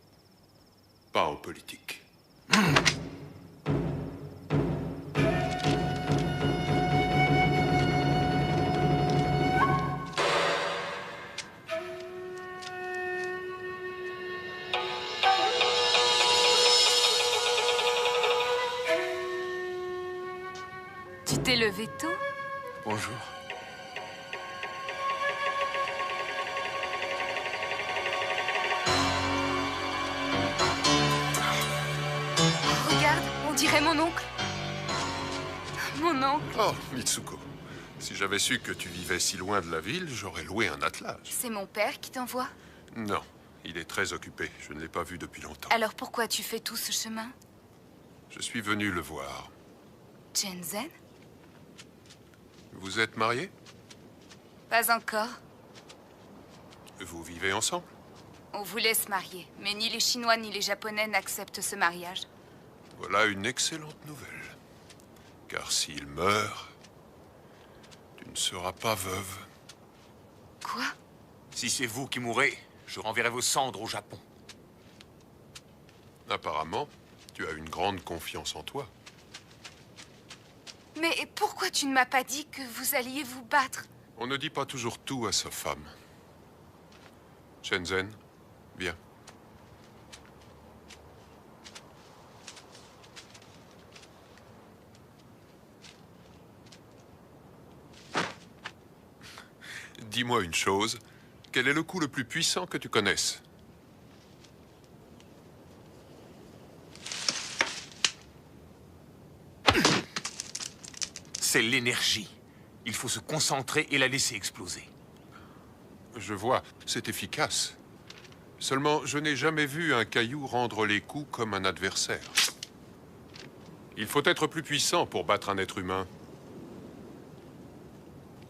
pas en politique.
Tu t'es levé tôt?
Bonjour.
Regarde, on dirait mon oncle. Mon oncle.
Oh, Mitsuko. Si j'avais su que tu vivais si loin de la ville, j'aurais loué un attelage.
C'est mon père qui t'envoie?
Non, il est très occupé. Je ne l'ai pas vu depuis longtemps.
Alors pourquoi tu fais tout ce chemin?
Je suis venu le voir.
Shenzhen?
Vous êtes mariés?
Pas encore.
Vous vivez ensemble?
On voulait se marier, mais ni les Chinois ni les Japonais n'acceptent ce mariage.
Voilà une excellente nouvelle. Car s'il meurt, tu ne seras pas veuve.
Quoi?
Si c'est vous qui mourrez, je renverrai vos cendres au Japon.
Apparemment, tu as une grande confiance en toi.
Mais pourquoi tu ne m'as pas dit que vous alliez vous battre?
On ne dit pas toujours tout à sa femme. Shenzhen, viens. Dis-moi une chose. Quel est le coup le plus puissant que tu connaisses?
C'est l'énergie. Il faut se concentrer et la laisser exploser.
Je vois, c'est efficace. Seulement, je n'ai jamais vu un caillou rendre les coups comme un adversaire. Il faut être plus puissant pour battre un être humain.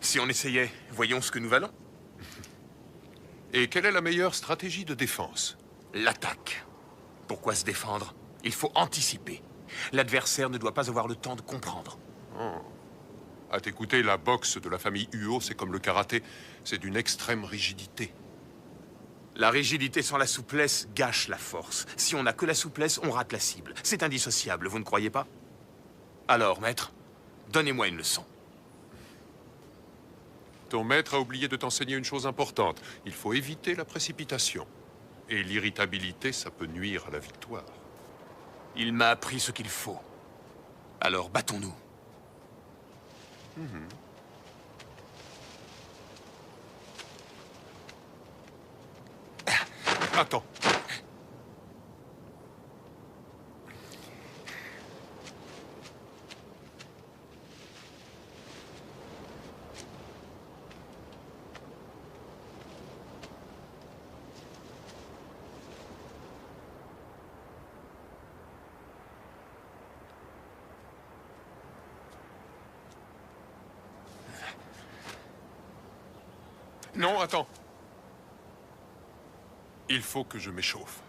Si on essayait, voyons ce que nous valons.
Et quelle est la meilleure stratégie de défense?
L'attaque. Pourquoi se défendre? Il faut anticiper. L'adversaire ne doit pas avoir le temps de comprendre.
Oh. À t'écouter, la boxe de la famille Uo, c'est comme le karaté. C'est d'une extrême rigidité.
La rigidité sans la souplesse gâche la force. Si on n'a que la souplesse, on rate la cible. C'est indissociable, vous ne croyez pas? Alors, maître, donnez-moi une leçon.
Ton maître a oublié de t'enseigner une chose importante. Il faut éviter la précipitation. Et l'irritabilité, ça peut nuire à la victoire.
Il m'a appris ce qu'il faut. Alors, battons-nous.
Attends. Non, attends. Il faut que je m'échauffe.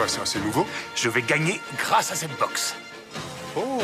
quoi ça? C'est nouveau?
Je vais gagner grâce à cette box.
Oh!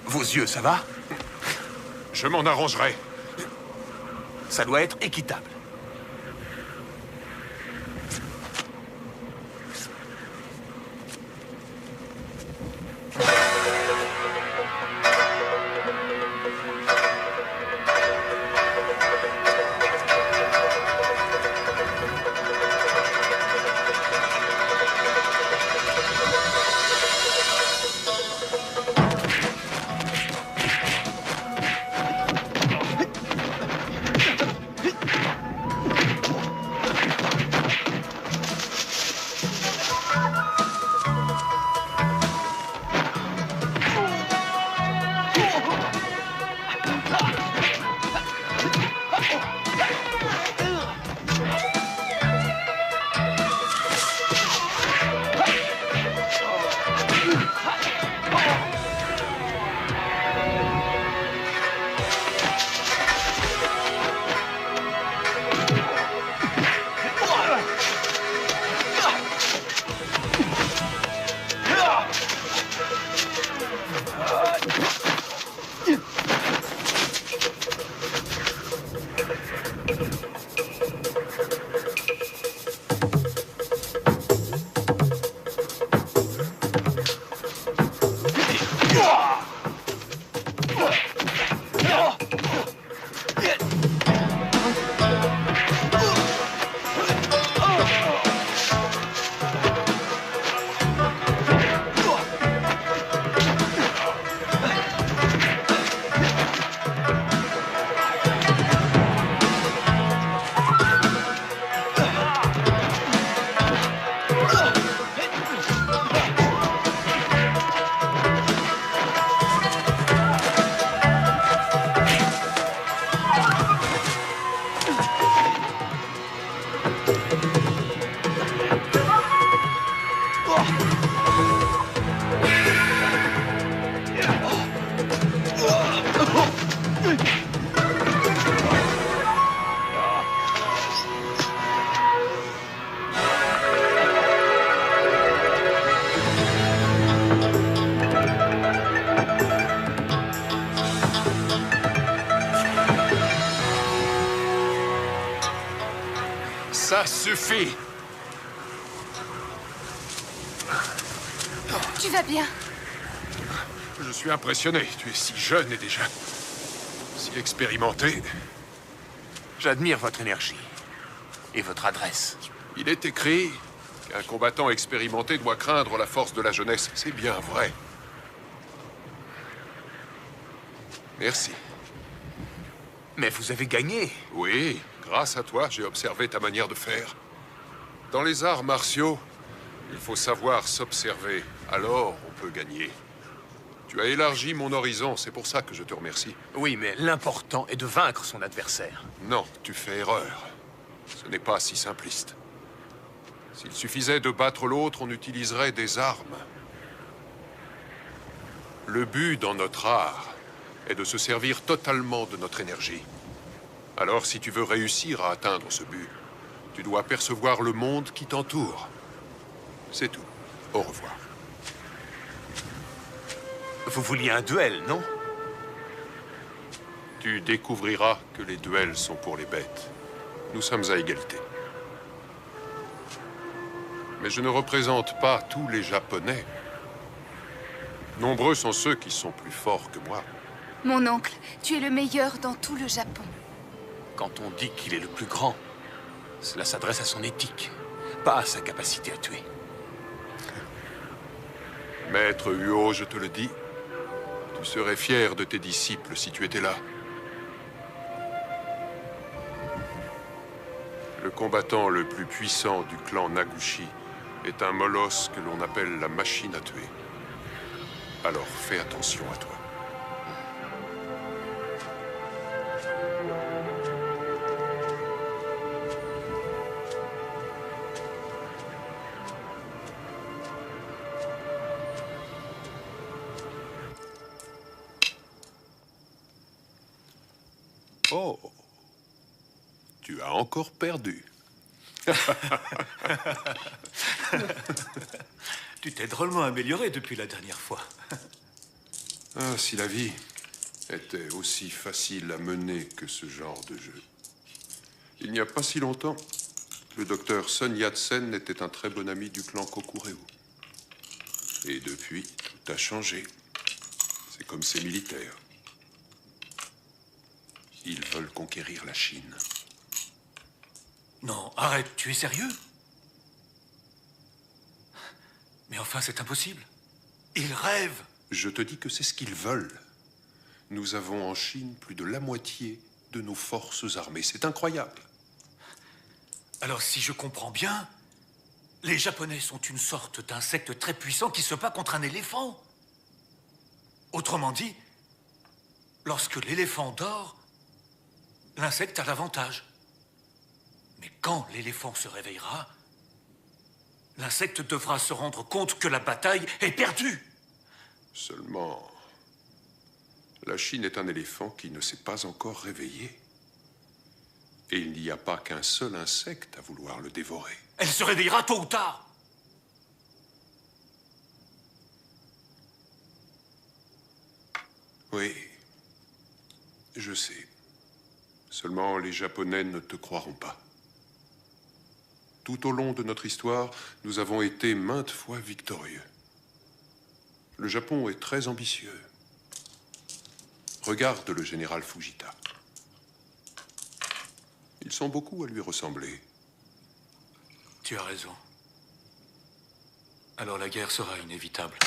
Vos yeux, ça va?
Je m'en arrangerai.
Ça doit être équitable.
Ça suffit!
Tu vas bien?
Je suis impressionné. Tu es si jeune et déjà si expérimenté.
J'admire votre énergie et votre adresse.
Il est écrit qu'un combattant expérimenté doit craindre la force de la jeunesse. C'est bien vrai. Merci.
Mais vous avez gagné.
Oui, grâce à toi, j'ai observé ta manière de faire. Dans les arts martiaux, il faut savoir s'observer. Alors, on peut gagner. Tu as élargi mon horizon, c'est pour ça que je te remercie.
Oui, mais l'important est de vaincre son adversaire.
Non, tu fais erreur. Ce n'est pas si simpliste. S'il suffisait de battre l'autre, on utiliserait des armes. Le but dans notre art est de se servir totalement de notre énergie. Alors, si tu veux réussir à atteindre ce but, tu dois percevoir le monde qui t'entoure. C'est tout. Au revoir.
Vous vouliez un duel, non?
Tu découvriras que les duels sont pour les bêtes. Nous sommes à égalité. Mais je ne représente pas tous les Japonais. Nombreux sont ceux qui sont plus forts que moi.
Mon oncle, tu es le meilleur dans tout le Japon.
Quand on dit qu'il est le plus grand, cela s'adresse à son éthique, pas à sa capacité à tuer.
Maître Uo, je te le dis, tu serais fier de tes disciples si tu étais là. Le combattant le plus puissant du clan Nagushi est un molosse que l'on appelle la machine à tuer. Alors fais attention à toi. Oh, tu as encore perdu.
Tu t'es drôlement amélioré depuis la dernière fois.
Ah, si la vie était aussi facile à mener que ce genre de jeu. Il n'y a pas si longtemps, le docteur Sun Yat-sen était un très bon ami du clan Kokureu. Et depuis, tout a changé. C'est comme ces militaires. Ils veulent conquérir la Chine.
Non, arrête, tu es sérieux? Mais enfin, c'est impossible. Ils rêvent.
Je te dis que c'est ce qu'ils veulent. Nous avons en Chine plus de la moitié de nos forces armées. C'est incroyable.
Alors, si je comprends bien, les Japonais sont une sorte d'insecte très puissant qui se bat contre un éléphant. Autrement dit, lorsque l'éléphant dort, l'insecte a l'avantage. Mais quand l'éléphant se réveillera, l'insecte devra se rendre compte que la bataille est perdue.
Seulement, la Chine est un éléphant qui ne s'est pas encore réveillé. Et il n'y a pas qu'un seul insecte à vouloir le dévorer.
Elle se réveillera tôt ou tard.
Oui, je sais. Seulement, les Japonais ne te croiront pas. Tout au long de notre histoire, nous avons été maintes fois victorieux. Le Japon est très ambitieux. Regarde le général Fujita. Ils sont beaucoup à lui ressembler.
Tu as raison. Alors la guerre sera inévitable.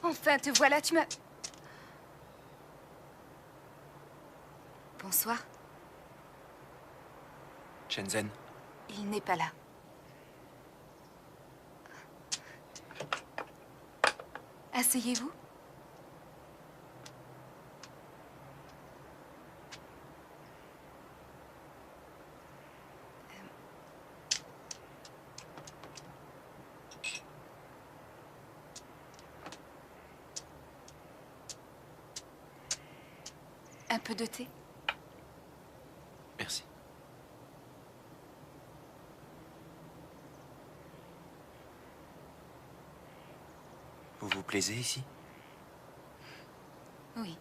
Enfin, te voilà, tu m'as... Bonsoir.
Shenzhen,
Il n'est pas là. Asseyez-vous. Un peu de thé?
merci. Vous vous plaisez ici?
Oui.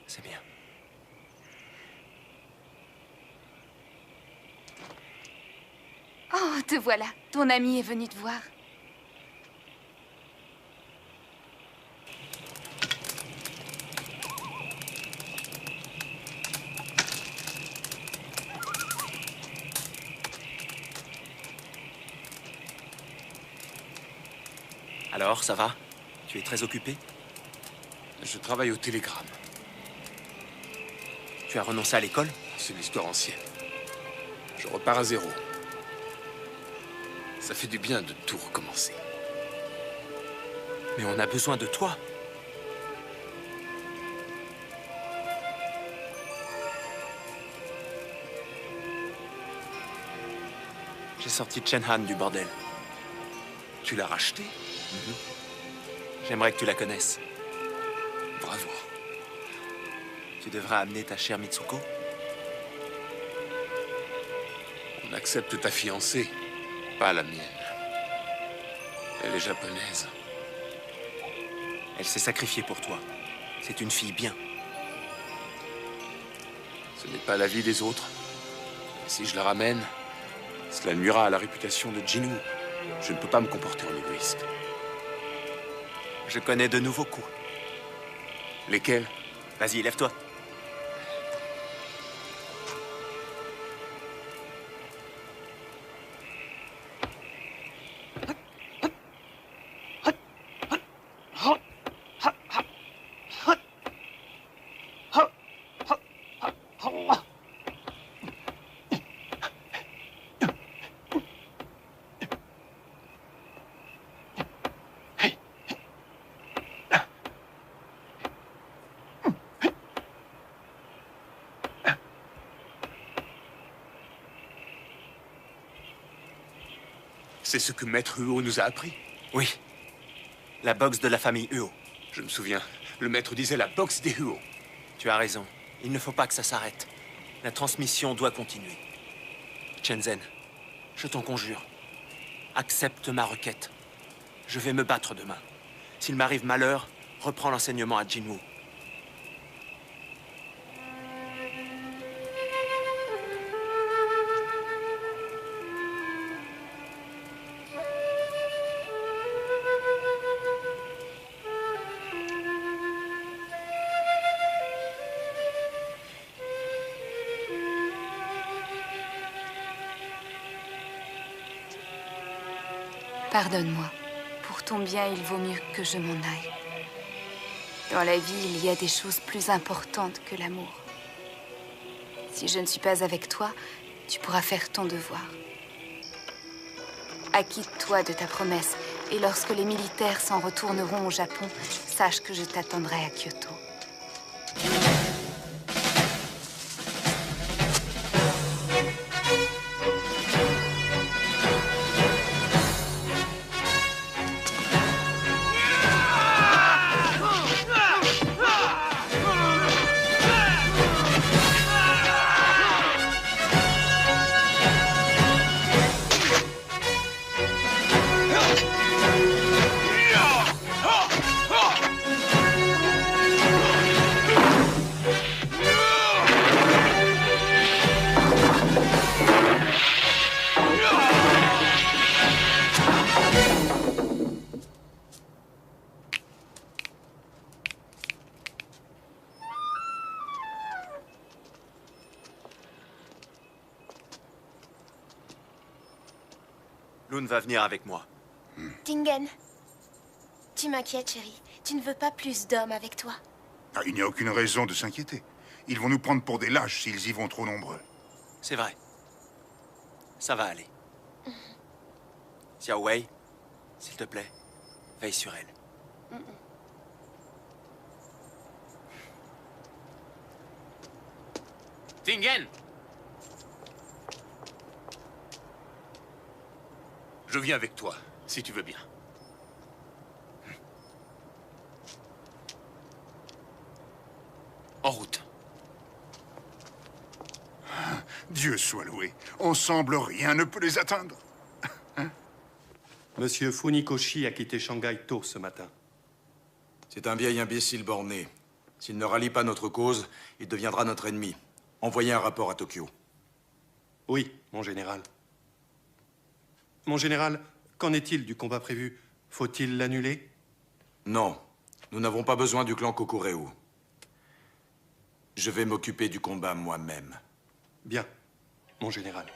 C'est bien.
Oh, te voilà. Ton ami est venu te voir.
Alors, ça va? Tu es très occupé?
Je travaille au télégramme.
Tu as renoncé à l'école?
C'est une histoire ancienne.
Je repars à zéro. Ça fait du bien de tout recommencer.
Mais on a besoin de toi. J'ai sorti Chen Han du bordel.
Tu l'as racheté?
J'aimerais que tu la connaisses.
Bravo.
Tu devrais amener ta chère Mitsuko.
On accepte ta fiancée, pas la mienne. Elle est japonaise.
Elle s'est sacrifiée pour toi. C'est une fille bien.
Ce n'est pas la vie des autres. Et si je la ramène, cela nuira à la réputation de Jinwoo. Je ne peux pas me comporter en égoïste.
Je connais de nouveaux coups.
Lesquels?
Vas-y, lève-toi.
C'est ce que Maître Huo nous a appris?
Oui. La boxe de la famille Huo.
Je me souviens. Le maître disait la boxe des Huo.
Tu as raison. Il ne faut pas que ça s'arrête. La transmission doit continuer. Shenzhen, je t'en conjure. Accepte ma requête. Je vais me battre demain. S'il m'arrive malheur, reprends l'enseignement à Jinwoo.
Pardonne-moi. Pour ton bien, il vaut mieux que je m'en aille. Dans la vie, il y a des choses plus importantes que l'amour. Si je ne suis pas avec toi, tu pourras faire ton devoir. Acquitte-toi de ta promesse, et lorsque les militaires s'en retourneront au Japon, sache que je t'attendrai à Kyoto.
Lune va venir avec moi.
Tingen, tu m'inquiètes, chérie. Tu ne veux pas plus d'hommes avec toi.
Ah, il n'y a aucune raison de s'inquiéter. Ils vont nous prendre pour des lâches s'ils y vont trop nombreux.
C'est vrai. Ça va aller. Xiao Wei, s'il te plaît, veille sur elle.
Tingen! Je viens avec toi, si tu veux bien. En route.
Dieu soit loué. Ensemble, rien ne peut les atteindre.
Monsieur Funikoshi a quitté Shanghai tôt ce matin.
C'est un vieil imbécile borné. S'il ne rallie pas notre cause, il deviendra notre ennemi. Envoyez un rapport à Tokyo.
Oui, mon général. Mon général, qu'en est-il du combat prévu? Faut-il l'annuler?
Non, nous n'avons pas besoin du clan Kokureu. Je vais m'occuper du combat moi-même.
Bien, mon général.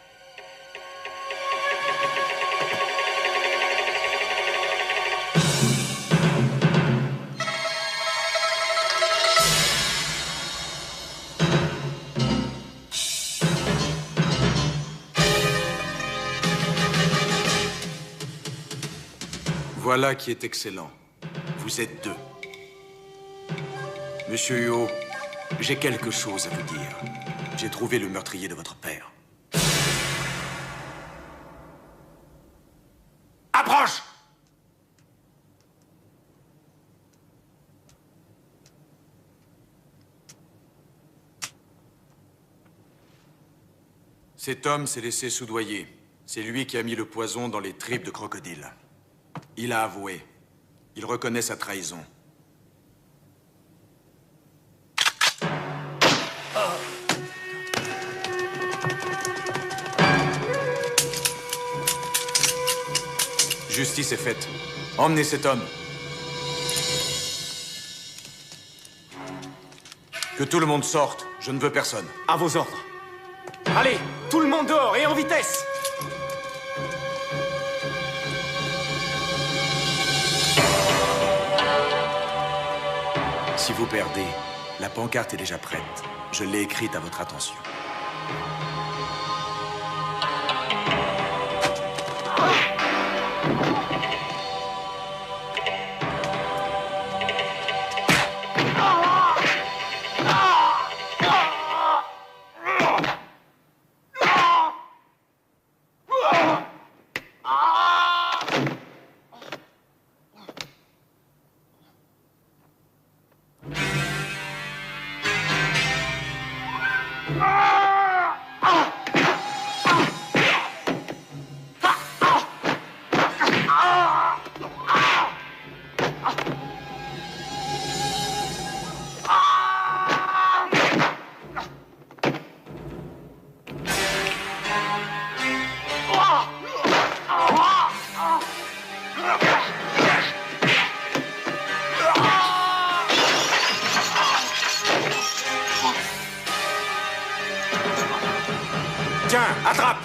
Voilà qui est excellent. Vous êtes deux. Monsieur Huo, j'ai quelque chose à vous dire. J'ai trouvé le meurtrier de votre père.
Approche!
Cet homme s'est laissé soudoyer. C'est lui qui a mis le poison dans les tripes de crocodile. Il a avoué. Il reconnaît sa trahison. Justice est faite. Emmenez cet homme. Que tout le monde sorte. Je ne veux personne.
À vos ordres. Allez, tout le monde dehors et en vitesse!
Si vous perdez, la pancarte est déjà prête. Je l'ai écrite à votre attention. Tiens, attrape!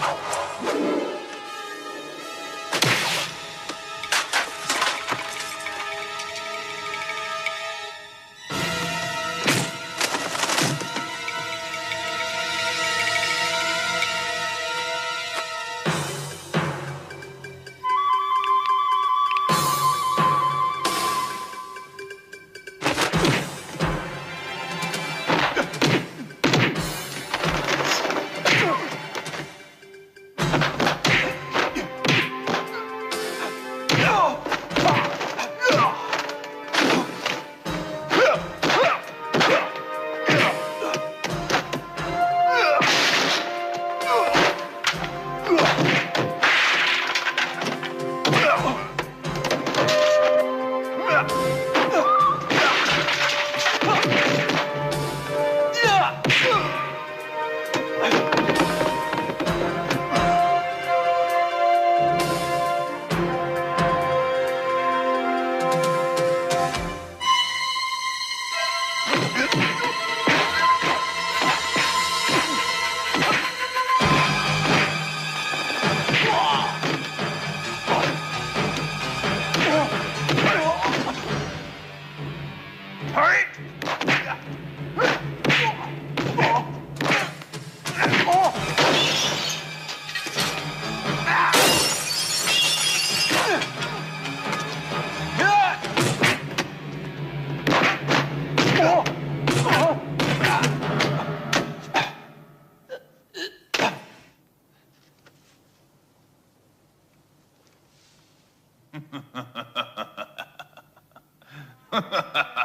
Ha ha ha!